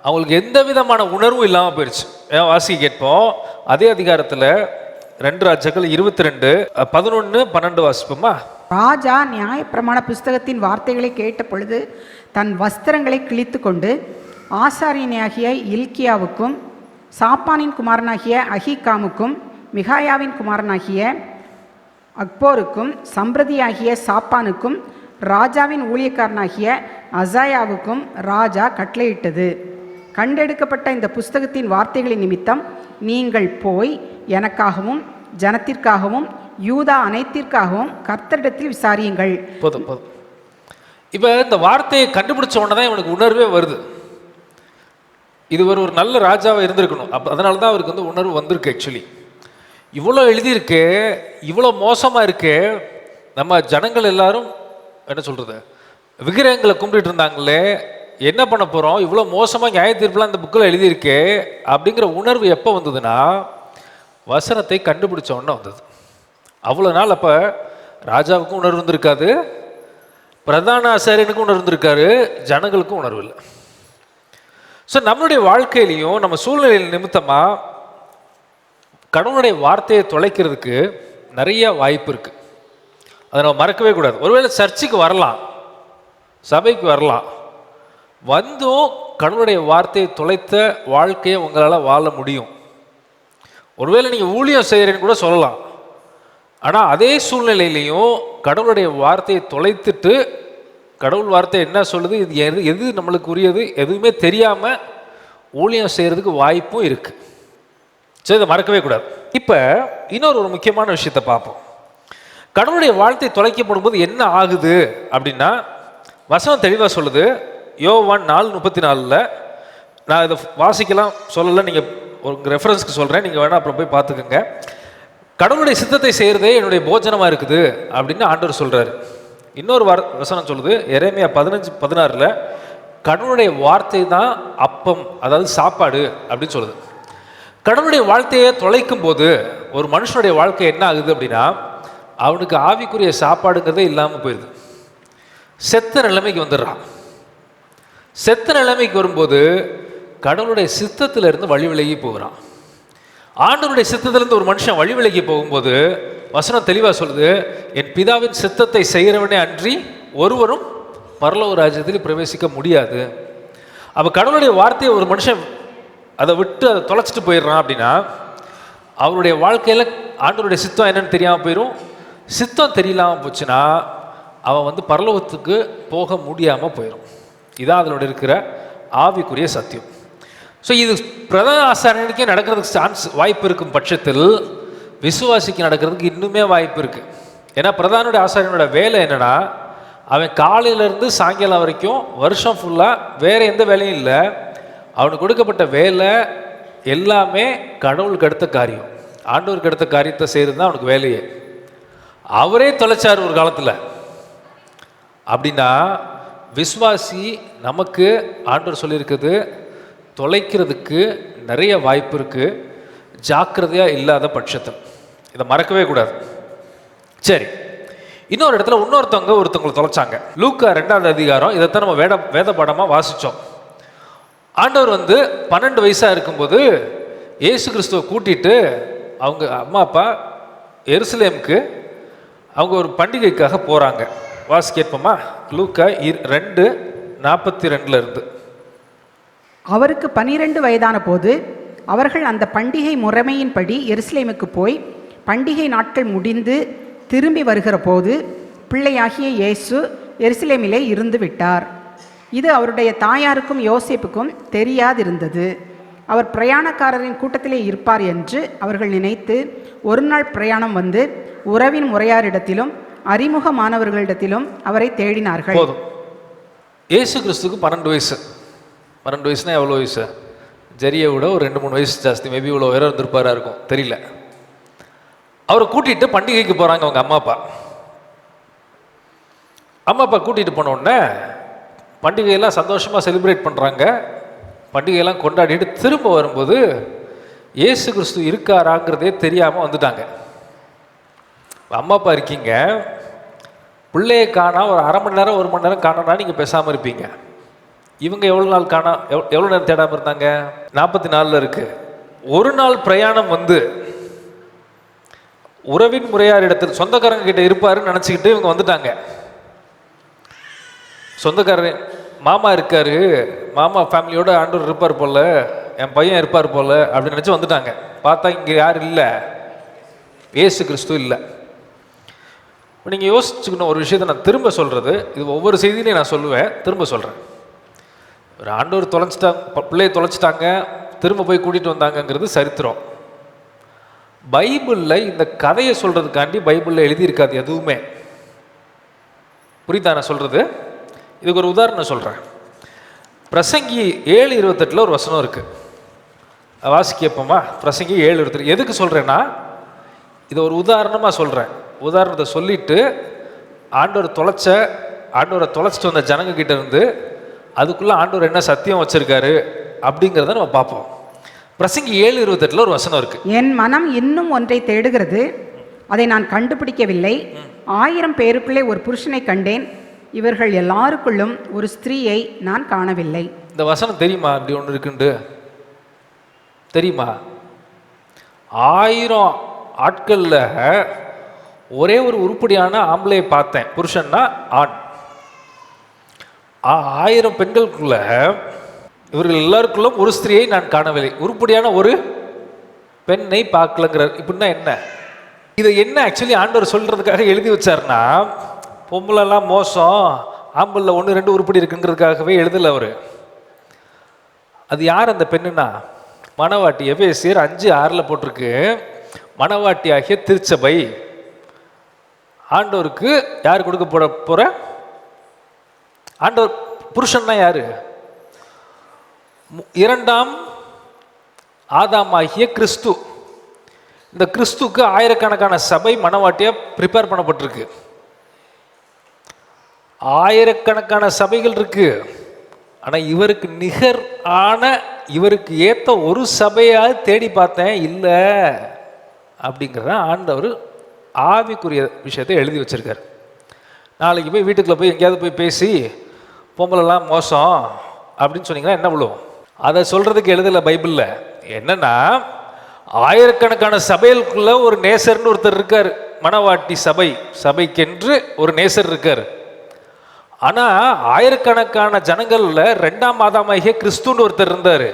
அவங்களுக்கு எந்த விதமான உணர்வும் இல்லாமல் போயிடுச்சு. வாசி கேட்போம். அதே அதிகாரத்தில் 2 ராஜாக்கள் 22:11-12 வாசிப்போமா? ராஜா நியாயப்பிரமாண புஸ்தகத்தின் வார்த்தைகளை கேட்ட பொழுது தன் வஸ்திரங்களை கிழித்து கொண்டு ஆசாரியனாகிய இல்கியாவுக்கும் சாப்பானின் குமாரனாகிய அஹிகாமுக்கும் மிகாயாவின் குமாரனாகிய அக்போருக்கும் சம்பிரதியாகிய சாப்பானுக்கும் ராஜாவின் ஊழியக்காரனாகிய அசாயாவுக்கும் ராஜா கட்டளையிட்டது, கண்டெடுக்கப்பட்ட இந்த புஸ்தகத்தின் வார்த்தைகளின் நிமித்தம் நீங்கள் போய் எனக்காகவும் ஜனத்திற்காகவும் யூதா அனைத்திற்காகவும் கர்த்தரிடத்தில் விசாரியுங்கள். போதும் போதும். இப்போ இந்த வார்த்தையை கண்டுபிடிச்ச உடனே தான் இவனுக்கு உணர்வே வருது. இது ஒரு நல்ல ராஜாவாக இருந்திருக்கணும். அதனால தான் அவருக்கு வந்து உணர்வு வந்திருக்கு. ஆக்சுவலி இவ்வளோ எழுதியிருக்கு, இவ்வளோ மோசமாக இருக்கு, நம்ம ஜனங்கள் எல்லாரும் என்ன சொல்கிறது, விக்கிரகங்களை கும்பிட்டு இருந்தாங்களே, என்ன பண்ண போகிறோம், இவ்வளோ மோசமாக நியாய தீர்ப்புலாம் இந்த புக்கில் எழுதியிருக்கு அப்படிங்கிற உணர்வு எப்போ வந்ததுன்னா வசனத்தை கண்டுபிடிச்ச உடனே வந்தது. அவ்வளோ நாள் அப்போ ராஜாவுக்கும் உணர்வு இருந்திருக்காது, பிரதான ஆசாரியனுக்கும் உணர்வு இருந்திருக்காரு, ஜனங்களுக்கும் உணர்வு இல்லை. ஸோ நம்மளுடைய வாழ்க்கையிலையும் நம்ம சூழ்நிலையில் நிமித்தமாக கடவுளுடைய வார்த்தையை தொலைக்கிறதுக்கு நிறைய வாய்ப்பு இருக்குது. அதை நம்ம மறக்கவே கூடாது. ஒருவேளை சர்ச்சுக்கு வரலாம், சபைக்கு வரலாம், வந்தும் கடவுளுடைய வார்த்தையை தொலைத்த வாழ்க்கையை உங்களால் வாழ முடியும். ஒருவேளை நீங்கள் ஊழியம் செய்கிறேன்னு கூட சொல்லலாம். ஆனால் அதே சூழ்நிலையிலையும் கடவுளுடைய வார்த்தையை தொலைத்துட்டு கடவுள் வார்த்தை என்ன சொல்லுது, இது எது நம்மளுக்கு உரியது எதுவுமே தெரியாமல் ஊழியம் செய்கிறதுக்கு வாய்ப்பும் இருக்குது. சரி, இதை மறக்கவே கூடாது. இப்போ இன்னொரு முக்கியமான விஷயத்தை பார்ப்போம். கடவுளுடைய வார்த்தை தொலைக்கப்படும் போது என்ன ஆகுது அப்படின்னா, வசனம் தெளிவாக சொல்லுது. யோவான் 4:34 நான் இதை வாசிக்கலாம் சொல்லலை, நீங்கள் ஒரு ரெஃபரன்ஸ்க்கு சொல்கிறேன், நீங்கள் வேணால் அப்புறம் போய் பார்த்துக்கோங்க. கடவுளுடைய சித்தத்தை செய்கிறதே என்னுடைய போஜனமாக இருக்குது அப்படின்னு ஆண்டவர் சொல்கிறாரு. இன்னொரு வசனம் சொல்லுது, எரேமியா 15:16 கடவுளுடைய வார்த்தை தான் அப்பம், அதாவது சாப்பாடு அப்படின்னு சொல்லுது. கடவுளுடைய வாழ்க்கையை தொலைக்கும் போது ஒரு மனுஷனுடைய வாழ்க்கை என்ன ஆகுது அப்படின்னா, அவனுக்கு ஆவிக்குரிய சாப்பாடுங்கிறதே இல்லாமல் போயிடுது. செத்த நிலைமைக்கு வந்துடுறான். செத்த நிலைமைக்கு வரும்போது கடவுளுடைய சித்தத்திலிருந்து வழி விலகி போகிறான். ஆண்டவருடைய சித்தத்திலிருந்து ஒரு மனுஷன் வழி விலகி போகும்போது வசனம் தெளிவாக சொல்லுது, என் பிதாவின் சித்தத்தை செய்கிறவனே அன்றி ஒருவரும் பரலோக ராஜ்யத்தில் பிரவேசிக்க முடியாது. அப்போ கடவுளுடைய வார்த்தையை ஒரு மனுஷன் அதை விட்டு அதை தொலைச்சிட்டு போயிடுறான் அப்படின்னா அவருடைய வாழ்க்கையில் ஆண்டவருடைய சித்தம் என்னன்னு தெரியாமல் போயிடும். சித்தம் தெரியலாமல் போச்சுன்னா அவன் வந்து பரலோகத்துக்கு போக முடியாமல் போயிடும். இதான் அதனோட இருக்கிற ஆவிக்குரிய சத்தியம். ஸோ இது பிரதான ஆசாரியனுக்கே நடக்கிறதுக்கு வாய்ப்பு இருக்கும் பட்சத்தில் விசுவாசிக்கு நடக்கிறதுக்கு இன்னுமே வாய்ப்பு இருக்குது. ஏன்னா பிரதானுடைய ஆசாரியனோட வேலை என்னென்னா, அவன் காலையிலேருந்து சாயங்காலம் வரைக்கும் வருஷம் ஃபுல்லாக வேறு எந்த வேலையும் இல்லை, அவனுக்கு கொடுக்கப்பட்ட வேலை எல்லாமே கடவுளுக்கு அடுத்த காரியம், ஆண்டவருக்கு அடுத்த காரியத்தை செய்கிறது தான் அவனுக்கு வேலையே. அவரே தொலைச்சார் ஒரு காலத்தில். அப்படின்னா விசுவாசி நமக்கு ஆண்டவர் சொல்லியிருக்குது, தொலைக்கிறதுக்கு நிறைய வாய்ப்பு இருக்குது, ஜாக்கிரதையாக இல்லாத பட்சத்தில். இதை மறக்கவே கூடாது. சரி, இன்னொரு இடத்துல ஒருத்தவங்களை தொலைச்சாங்க. லூக்கா 2வது அதிகாரம். இதைத்தான் நம்ம வேத பாடமாக வாசித்தோம். ஆண்டவர் வந்து 12 வயசாக இருக்கும்போது இயேசு கிறிஸ்துவை கூட்டிட்டு அவங்க அம்மா அப்பா எருசலேமுக்கு அவங்க ஒரு பண்டிகைக்காக போகிறாங்க. வாசி கேட்போமா? லூக்கா 2:42 அவருக்கு 12 வயதான போது அவர்கள் அந்த பண்டிகை முறைமையின்படி எருசலேமுக்கு போய் பண்டிகை நாட்கள் முடிந்து திரும்பி வருகிற போது பிள்ளையாகிய இயேசு எருசலேமிலே இருந்து விட்டார். இது அவருடைய தாயாருக்கும் யோசேப்புக்கும் தெரியாதிருந்தது. அவர் பிரயாணக்காரரின் கூட்டத்திலே இருப்பார் என்று அவர்கள் நினைத்து ஒரு நாள் பிரயாணம் வந்து உறவின் முறையாரிடத்திலும் அறிமுகமானவர்களிடத்திலும் அவரை தேடினார்கள். போதும். இயேசு கிறிஸ்துக்கு 12 வயசு. 12 வயசுனா எவ்வளோ வயசு? ஜெரியை விட ஒரு 2-3 வயசு ஜாஸ்தி. மேபி இவ்வளோ உயரம் இருந்திருப்பாரா இருக்கும், தெரியல. அவரை கூட்டிகிட்டு பண்டிகைக்கு போகிறாங்க அவங்க அம்மா அப்பா. அம்மா அப்பா கூட்டிகிட்டு போன உடனே பண்டிகையெல்லாம் சந்தோஷமாக செலிப்ரேட் பண்ணுறாங்க. பண்டிகையெல்லாம் கொண்டாடிட்டு திரும்ப வரும்போது இயேசு கிறிஸ்து இருக்காராங்கிறதே தெரியாமல் வந்துட்டாங்க. அம்மா அப்பா இருக்கீங்க, பிள்ளையை காணா ஒரு அரை மணி நேரம் 1 மணி நேரம் காணனா நீங்கள் பேசாமல் இருப்பீங்க. இவங்க எவ்வளோ நாள் காணா, எவ்வளோ நேரம் தேடாமல் இருந்தாங்க? 44 இருக்குது. ஒரு நாள் பிரயாணம் வந்து உறவின் முறையார் இடத்தில் சொந்தக்காரங்க கிட்ட இருப்பாருன்னு நினச்சிக்கிட்டு இவங்க வந்துட்டாங்க. சொந்தக்காரர் மாமா இருக்காரு, மாமா ஃபேமிலியோட ஆண்டவர் இருப்பார் போல, என் பையன் இருப்பார் போல அப்படின்னு நினச்சி வந்துட்டாங்க. பார்த்தா இங்கே யார் இல்லை, இயேசு கிறிஸ்து இல்லை. இப்போ நீங்கள் யோசிச்சுக்கணும் ஒரு விஷயத்தை நான் திரும்ப சொல்கிறது, இது ஒவ்வொரு செய்தியிலையும் நான் சொல்லுவேன், திரும்ப சொல்கிறேன். ஒரு ஆண்டவர் தொலைச்சிட்டாங்க, பிள்ளையை தொலைச்சிட்டாங்க, திரும்ப போய் கூட்டிகிட்டு வந்தாங்கங்கிறது சரித்திரம். பைபிளில் இந்த கதையை சொல்கிறதுக்காண்டி பைபிளில் எழுதியிருக்காது எதுவுமே. புரியுதா நான் சொல்கிறது? இதுக்கு ஒரு உதாரணம் சொல்கிறேன். பிரசங்கி 7:28 ஒரு வசனம் இருக்குது, வாசிக்கப்போமா? பிரசங்கி 7:28. எதுக்கு சொல்கிறேன்னா, இதை ஒரு உதாரணமாக சொல்கிறேன். உதாரணத்தை சொல்லிவிட்டு ஆண்டவரை தொலைச்சிட்டு வந்த ஜனங்க கிட்ட இருந்து அதுக்குள்ளே ஆண்டவர் என்ன சத்தியம் வச்சுருக்காரு அப்படிங்கிறத நம்ம பார்ப்போம். பிரசங்கி 7:28 ஒரு வசனம் இருக்குது. என் மனம் இன்னும் ஒன்றை தேடுகிறது, அதை நான் கண்டுபிடிக்கவில்லை. 1000 பேருக்குள்ளே ஒரு புருஷனை கண்டேன், இவர்கள் எல்லாருக்குள்ளும் ஒரு ஸ்திரீயை நான் காணவில்லை. இந்த வசனம் தெரியுமா? அப்படி ஒன்று இருக்குண்டு தெரியுமா? 1000 ஆட்களில் ஒரே ஒரு உருப்படியான ஆம்பளையை பார்த்தேன். புருஷன்னா ஆண். 1000 பெண்களுக்குள்ள இவர்கள் எல்லாருக்குள்ளும் ஒரு ஸ்திரீயை நான் காணவில்லை. உருப்படியான ஒரு பெண்ணை பார்க்கலங்கிறார். இப்படின்னா என்ன? இதை என்ன ஆக்சுவலி ஆண்டவர் சொல்றதுக்காக எழுதி வச்சார்னா, பொம்பளைலாம் மோசம், ஆம்பளில் 1-2 உருப்படி இருக்குங்கிறதுக்காகவே எழுதலை அவர். அது யார் அந்த பெண்ணுன்னா மணவாட்டி. எபேசியர் 5:6 போட்டிருக்கு, மணவாட்டி ஆகிய திருச்சபை. ஆண்டவருக்கு யார் கொடுக்க போற? ஆண்டவர் புருஷன்னா யாரு? 2ஆம் ஆதாமாகிய கிறிஸ்து. இந்த கிறிஸ்துக்கு ஆயிரக்கணக்கான சபை மணவாட்டியா ப்ரிப்பேர் பண்ணப்பட்டிருக்கு. ஆயிரக்கணக்கான சபைகள் இருக்கு. ஆனால் இவருக்கு நிகர் ஆன, இவருக்கு ஏற்ற ஒரு சபையாவது தேடி பார்த்தேன், இல்லை அப்படிங்கிறத ஆண்டவர் ஆவிக்குரிய விஷயத்தை எழுதி வச்சிருக்காரு. நாளைக்கு போய் வீட்டுக்குள்ளே போய் எங்கேயாவது போய் பேசி பொம்பளைலாம் மோசம் அப்படின்னு சொன்னீங்கன்னா என்ன விழுவும்? அதை சொல்கிறதுக்கு எழுதலை பைபிளில். என்னன்னா, ஆயிரக்கணக்கான சபைகளுக்குள்ள ஒரு நேசர்னு ஒருத்தர் இருக்கார். மணவாட்டி சபைக்கென்று ஒரு நேசர் இருக்கார். ஆனால் ஆயிரக்கணக்கான ஜனங்களில் 2ஆம் ஆதாமாகிய கிறிஸ்துன்னு ஒருத்தர் இருந்தார்.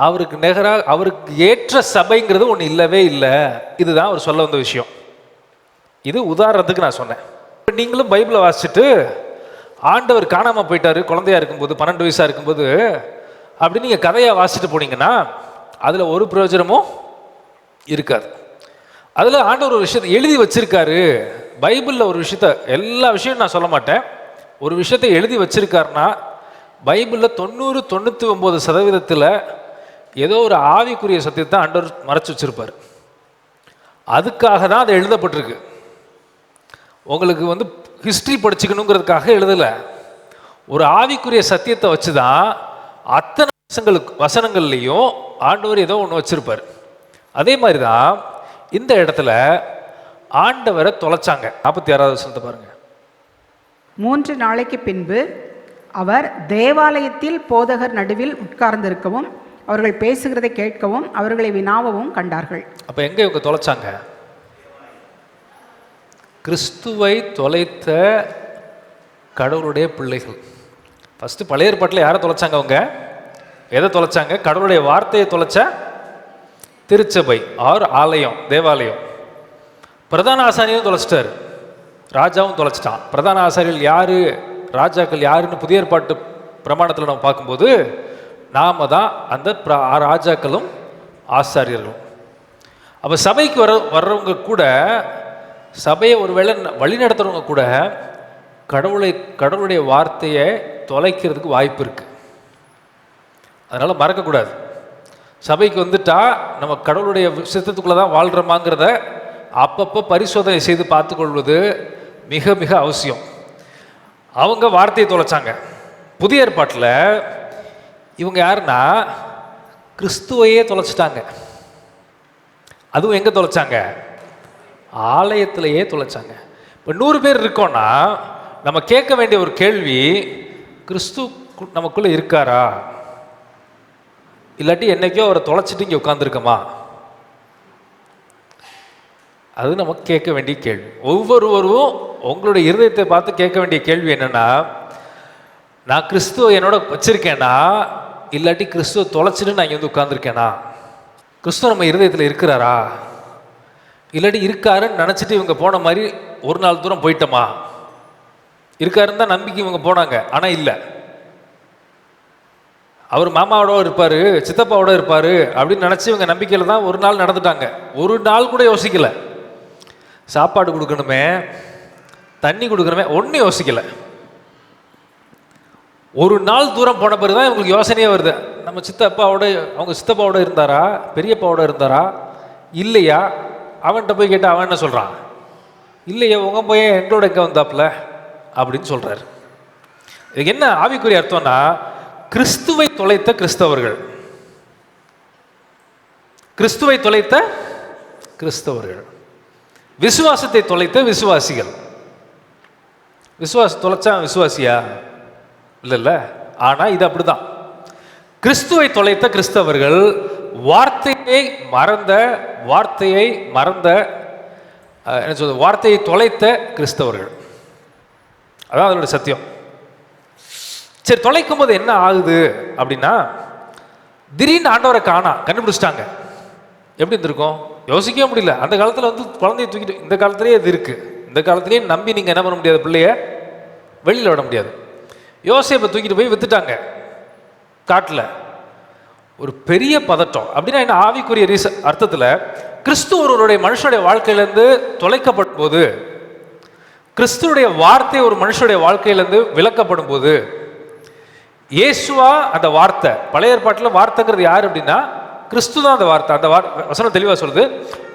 அவருக்கு நிகராக, அவருக்கு ஏற்ற சபைங்கிறது ஒன்று இல்லவே இல்லை. இதுதான் அவர் சொல்ல வந்த விஷயம். இது உதாரணத்துக்கு நான் சொன்னேன். நீங்களும் பைபிளை வாசிச்சுட்டு ஆண்டவர் காணாமல் போயிட்டாரு குழந்தையா இருக்கும்போது, 12 வயசாக இருக்கும்போது அப்படின்னு நீங்கள் கதையாக வாசிச்சுட்டு போனீங்கன்னா அதில் ஒரு பிரயோஜனமும் இருக்காது. அதில் ஆண்டவர் ஒரு விஷயத்தை எழுதி வச்சிருக்காரு. பைபிளில் ஒரு விஷயத்த, எல்லா விஷயமும் நான் சொல்ல மாட்டேன், ஒரு விஷயத்தை எழுதி வச்சிருக்காருன்னா பைபிளில் 90-99% ஏதோ ஒரு ஆவிக்குரிய சத்தியத்தை ஆண்டவர் மறைச்சு வச்சிருப்பார். அதுக்காக தான் அது எழுதப்பட்டிருக்கு. உங்களுக்கு ஹிஸ்ட்ரி படிச்சுக்கணுங்கிறதுக்காக எழுதலை. ஒரு ஆவிக்குரிய சத்தியத்தை வச்சு தான் அத்தனை வசனங்கள்லையும் ஆண்டவர் ஏதோ ஒன்று வச்சிருப்பார். அதே மாதிரி தான் இந்த இடத்துல ஆண்டவரை தொலைச்சாங்க. 46வது வசனத்தை பாருங்க. 3 நாளைக்கு பின்பு அவர் தேவாலயத்தில் போதகர் நடுவில் உட்கார்ந்திருக்கவும் அவர்கள் பேசுகிறதை கேட்கவும் அவர்களை வினாவவும் கண்டார்கள். அப்போ எங்கே இவங்க தொலைச்சாங்க? கிறிஸ்துவை தொலைத்த கடவுளுடைய பிள்ளைகள். ஃபஸ்ட்டு பழைய ஏற்பாட்டில் யாரை தொலைச்சாங்க? அவங்க எதை தொலைச்சாங்க? கடவுளுடைய வார்த்தையை தொலைச்ச திருச்சபை ஆர் ஆலயம், தேவாலயம். பிரதான ஆசாரியரும் தொலைச்சிட்டார், ராஜாவும் தொலைச்சிட்டான். பிரதான ஆசாரியர்கள் யாரு, ராஜாக்கள் யாருன்னு புதிய ஏற்பாட்டு பிரமாணத்தில் நம்ம பார்க்கும்போது நாம தான் அந்த ராஜாக்களும் ஆசாரியர்களும். அப்போ சபைக்கு வர்றவங்க கூட, சபையை ஒருவேளை வழி நடத்துறவங்க கூட கடவுளுடைய வார்த்தையை தொலைக்கிறதுக்கு வாய்ப்பு இருக்கு. அதனால் மறக்கக்கூடாது. சபைக்கு வந்துட்டா நம்ம கடவுளுடைய சித்தத்துக்குள்ளே தான் வாழ்கிறோமாங்கிறத அப்பப்போ பரிசோதனை செய்து பார்த்துக்கொள்வது மிக மிக அவசியம். அவங்க வார்த்தையை தொலைச்சாங்க. புதிய ஏற்பாட்டில் இவங்க யாருன்னா கிறிஸ்துவையே தொலைச்சிட்டாங்க. அதுவும் எங்கே தொலைச்சாங்க? ஆலயத்திலேயே தொலைச்சாங்க. இப்போ 100 பேர் இருக்கோன்னா நம்ம கேட்க வேண்டிய ஒரு கேள்வி, கிறிஸ்து நமக்குள்ளே இருக்காரா? இல்லாட்டி என்னைக்கோ அவரை தொலைச்சிட்டு இங்கே உட்காந்துருக்கோமா? அது நமக்கு கேட்க வேண்டிய கேள்வி. ஒவ்வொருவரும் உங்களுடைய இருதயத்தை பார்த்து கேட்க வேண்டிய கேள்வி என்னன்னா, நான் கிறிஸ்துவ என்னோட வச்சிருக்கேனா, இல்லாட்டி கிறிஸ்துவ தொலைச்சிட்டு நான் இங்கே வந்து உட்கார்ந்துருக்கேனா? கிறிஸ்துவ நம்ம இருதயத்தில் இருக்கிறாரா, இல்லாட்டி இருக்காருன்னு நினச்சிட்டு இவங்க போன மாதிரி ஒரு நாள் தூரம் போயிட்டோமா? இருக்காருன்னு தான் நம்பிக்கை இவங்க போனாங்க, ஆனால் இல்லை. அவர் மாமாவோட இருப்பார், சித்தப்பாவோட இருப்பார் அப்படின்னு நினச்சி இவங்க நம்பிக்கையில் தான் ஒரு நாள் நடந்துட்டாங்க. ஒரு நாள் கூட யோசிக்கல, சாப்பாடு கொடுக்கணுமே, தண்ணி கொடுக்கணுமே, ஒன்றும் யோசிக்கலை. ஒரு நாள் தூரம் போன பிறகு தான் இவங்களுக்கு யோசனையே வருது, நம்ம சித்தப்பாவோட, அவங்க சித்தப்பாவோட இருந்தாரா, பெரியப்பாவோட இருந்தாரா, இல்லையா? அவன்கிட்ட போய் கேட்டால் அவன் என்ன சொல்கிறான்? இல்லையா, உங்க போய் எங்களோட எங்கே வந்தாப்புல அப்படின்னு சொல்கிறார். இதுக்கு என்ன ஆவிக்குரிய அர்த்தம்னா, கிறிஸ்துவை தொலைத்த கிறிஸ்தவர்கள், கிறிஸ்துவை தொலைத்த கிறிஸ்தவர்கள், விசுவாசத்தை தொலைத்த விசுவாசிகள். விசுவாசம் தொலைச்சா விசுவாசியா? இல்லைல்ல. ஆனால் இது அப்படிதான். கிறிஸ்துவை தொலைத்த கிறிஸ்தவர்கள், வார்த்தையை மறந்த என்ன சொல்றது, வார்த்தையை தொலைத்த கிறிஸ்தவர்கள். அதான் அதனுடைய சத்தியம். சரி, தொலைக்கும் போது என்ன ஆகுது அப்படின்னா, திடீர்னு ஆண்டவரை கண்டுபிடிச்சிட்டாங்க. எப்படி இருந்திருக்கும் யோசிக்கவே முடியல. அந்த காலத்தில் வந்து குழந்தைய தூக்கிட்டு, இந்த காலத்திலேயே இது இருக்கு, இந்த காலத்திலேயே நம்பி நீங்கள் என்ன பண்ண முடியாது, பிள்ளைய வெளியில் விட முடியாது. யோசேப்பை தூக்கிட்டு போய் வித்துட்டாங்க காட்டில். ஒரு பெரிய பதட்டம். அப்படின்னா என்ன, ஆவிக்குரிய அர்த்தத்தில் கிறிஸ்து ஒருவருடைய மனுஷனுடைய வாழ்க்கையிலேருந்து தொலைக்கப்படும் போது, கிறிஸ்துடைய வார்த்தை ஒரு மனுஷனுடைய வாழ்க்கையிலேருந்து விலக்கப்படும் போது, இயேசுவா அந்த வார்த்தை, பழைய ஏற்பாட்டில் வார்த்தைங்கிறது யார் அப்படின்னா கிறிஸ்து தான் அந்த வார்த்தை. அந்த வசனம் தெளிவாக சொல்லுது,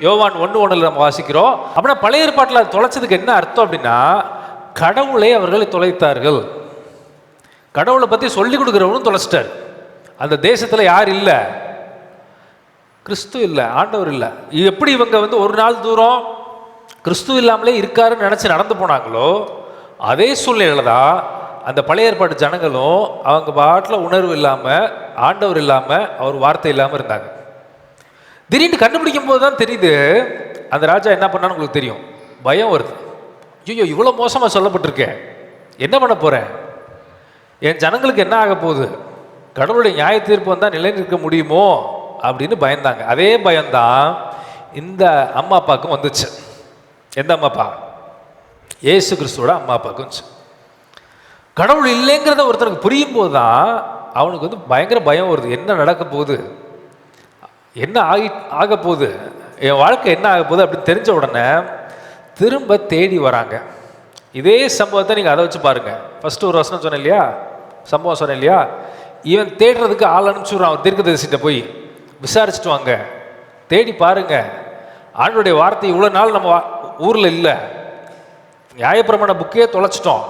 யோவான் 1:1 நம்ம வாசிக்கிறோம். அப்படின்னா பழைய ஏற்பாட்டில் அது தொலைச்சதுக்கு என்ன அர்த்தம் அப்படின்னா, கடவுளை அவர்களை தொலைத்தார்கள். கடவுளை பற்றி சொல்லிக் கொடுக்குறவனும் தொலைச்சிட்டார். அந்த தேசத்தில் யார் இல்லை? கிறிஸ்து இல்லை, ஆண்டவர் இல்லை. எப்படி இவங்க வந்து ஒரு நாள் தூரம் கிறிஸ்து இல்லாமலே இருக்காருன்னு நினச்சி நடந்து போனாங்களோ, அதே சூழ்நிலையில் தான் அந்த பழைய ஏற்பாட்டு ஜனங்களும் அவங்க பாட்டில் உணர்வு இல்லாமல், ஆண்டவர் இல்லாமல், அவர் வார்த்தை இல்லாமல் இருந்தாங்க. திடீர்னு கண்டுபிடிக்கும் போது தான் தெரியுது, அந்த ராஜா என்ன பண்ணான்னு உங்களுக்கு தெரியும். பயம் வருது. ஐயோ, இவ்வளோ மோசமாக சொல்லப்பட்டிருக்கேன், என்ன பண்ண போகிறேன், என் ஜனங்களுக்கு என்ன ஆக போகுது, கடவுளுடைய நியாய தீர்ப்பு வந்தால் நிலை நிற்க முடியுமோ அப்படின்னு பயந்தாங்க. அதே பயம்தான் இந்த அம்மா அப்பாவுக்கும் வந்துச்சு. எந்த அம்மா அப்பா? இயேசு கிறிஸ்துவோட அம்மா அப்பாவுக்கும் வந்துச்சு. கடவுள் இல்லைங்கிறத ஒருத்தனுக்கு புரியும் போது தான் அவனுக்கு வந்து பயங்கர பயம் வருது. என்ன நடக்க போகுது, என்ன ஆக போகுது, என் வாழ்க்கை என்ன ஆக போகுது அப்படின்னு தெரிஞ்ச உடனே திரும்ப தேடி வராங்க. இதே சம்பவத்தை நீங்கள் அதை வச்சு பாருங்கள். ஃபஸ்ட்டு ஒரு வசனம் சொன்னேன் இல்லையா, சம்பவம் சொன்னேன் இல்லையா, இவன் தேடுறதுக்கு ஆள் அனுப்பிச்சுடுறான். அவர் தீர்க்கதரிசிட்ட போய் விசாரிச்சுட்டு வாங்க, தேடி பாருங்க, ஆண்டவருடைய வார்த்தை இவ்வளோ நாள் நம்ம ஊரில் இல்லை, நியாயப்பிரமாண புக்கையே தொலைச்சிட்டோம்,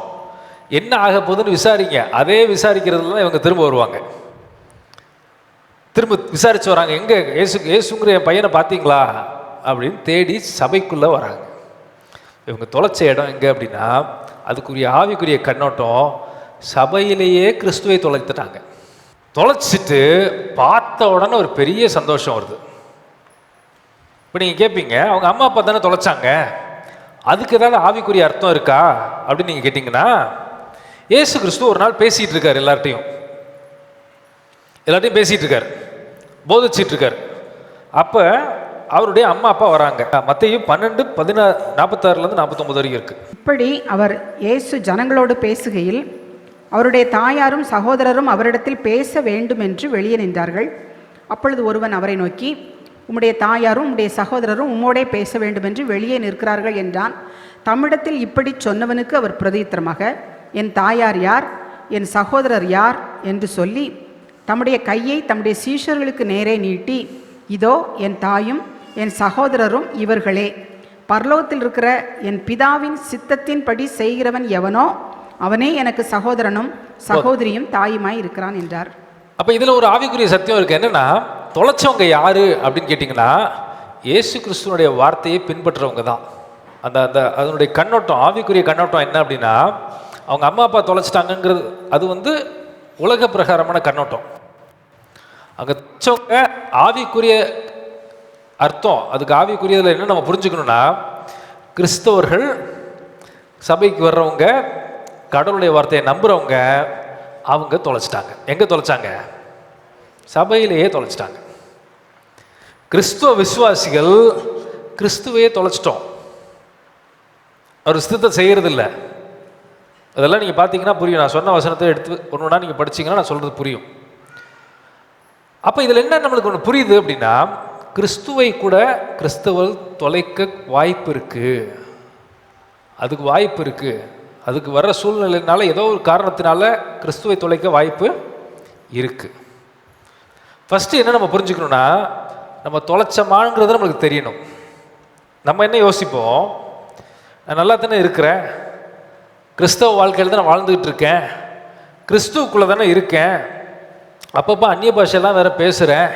என்ன ஆக போகுதுன்னு விசாரிங்க. அதே விசாரிக்கிறதுல தான் இவங்க திரும்ப வருவாங்க. திரும்ப விசாரிச்சு வராங்க, எங்கே ஏசுங்கிற என் பையனை பார்த்தீங்களா அப்படின்னு தேடி சபைக்குள்ளே வராங்க. இவங்க தொலைச்ச இடம் எங்கே அப்படின்னா, அதுக்குரிய ஆவிக்குரிய கண்ணோட்டம், சபையிலேயே கிறிஸ்துவை தொலைத்துட்டாங்க. தொலைச்சிட்டு பார்த்த உடனே ஒரு பெரிய சந்தோஷம் வருது. இப்போ நீங்கள் கேட்பீங்க, அவங்க அம்மா அப்பா தானே தொலைச்சாங்க, அதுக்கு ஏதாவது ஆவிக்குரிய அர்த்தம் இருக்கா அப்படின்னு நீங்கள் கேட்டிங்கன்னா, இயேசு கிறிஸ்து ஒரு நாள் பேசிகிட்டு இருக்கார், எல்லார்ட்டையும் பேசிகிட்டு இருக்கார், போதிச்சிட்டு இருக்கார். அப்போ அவருடைய அம்மா அப்பா வராங்க. மத்தேயு 12:46 49 வரைக்கும் இருக்கு. இப்படி அவர் இயேசு ஜனங்களோடு பேசுகையில் அவருடைய தாயாரும் சகோதரரும் அவரிடத்தில் பேச வேண்டும் என்று வெளியே நின்றார்கள். அப்பொழுது ஒருவன் அவரை நோக்கி, உம்முடைய தாயாரும் உம்முடைய சகோதரரும் உம்மோடே பேச வேண்டும் என்று வெளியே நிற்கிறார்கள் என்றான். தம்மிடத்தில் இப்படி சொன்னவனுக்கு அவர் பிரதித்திரமாக, என் தாயார் யார், என் சகோதரர் யார் என்று சொல்லி தம்முடைய கையை தம்முடைய சீஷர்களுக்கு நேரே நீட்டி, இதோ என் தாயும் என் சகோதரரும் இவர்களே, பரலோகத்தில் இருக்கிற என் பிதாவின் சித்தத்தின்படி செய்கிறவன் எவனோ அவனே எனக்கு சகோதரனும் சகோதரியும் தாயுமாய் இருக்கிறான் என்றார். அப்போ இதில் ஒரு ஆவிக்குரிய சத்தியம் இருக்குது. என்னென்னா, தொலைச்சவங்க யார் அப்படின்னு கேட்டிங்கன்னா, இயேசு கிறிஸ்துவனுடைய வார்த்தையை பின்பற்றுறவங்க தான். அந்த அந்த அதனுடைய கண்ணோட்டம், ஆவிக்குரிய கண்ணோட்டம் என்ன அப்படின்னா, அவங்க அம்மா அப்பா தொலைச்சிட்டாங்கங்கிறது அது வந்து உலக பிரகாரமான கண்ணோட்டம். அங்கே தொலைச்சவங்க ஆவிக்குரிய அர்த்தம். அதுக்கு ஆவிக்குரியதில் என்ன நம்ம புரிஞ்சுக்கணும்னா, கிறிஸ்தவர்கள், சபைக்கு வர்றவங்க, கடவுளுடைய வார்த்தையை நம்புகிறவங்க, அவங்க தொலைச்சிட்டாங்க. எங்கே தொலைச்சாங்க? சபையிலேயே தொலைச்சிட்டாங்க. கிறிஸ்துவ விசுவாசிகள் கிறிஸ்துவையே தொலைச்சிட்டோம். அவர் சித்தத்தை செய்கிறதில்ல. அதெல்லாம் நீங்கள் பார்த்தீங்கன்னா புரியும். நான் சொன்ன வசனத்தை எடுத்து ஒன்றுனா நீங்கள் படிச்சிங்கன்னா நான் சொல்கிறது புரியும். அப்போ இதில் என்ன நம்மளுக்கு ஒன்று புரியுது அப்படின்னா, கிறிஸ்துவை கூட கிறிஸ்தவர் தொலைக்க வாய்ப்பு இருக்குது. அதுக்கு வாய்ப்பு இருக்குது. அதுக்கு வர்ற சூழ்நிலையினால ஏதோ ஒரு காரணத்தினால கிறிஸ்துவை தொலைக்க வாய்ப்பு இருக்குது. ஃபஸ்ட்டு என்ன நம்ம புரிஞ்சுக்கணுன்னா, நம்ம தொலைச்சமாங்கிறது நம்மளுக்கு தெரியணும். நம்ம என்ன யோசிப்போம், நான் நல்லா தானே இருக்கிறேன், கிறிஸ்தவ வாழ்க்கையில் தான் நான் வாழ்ந்துக்கிட்டு இருக்கேன், கிறிஸ்துவுக்குள்ளே தானே இருக்கேன், அப்பப்போ அந்நிய பாஷையெல்லாம் வேறு பேசுகிறேன்,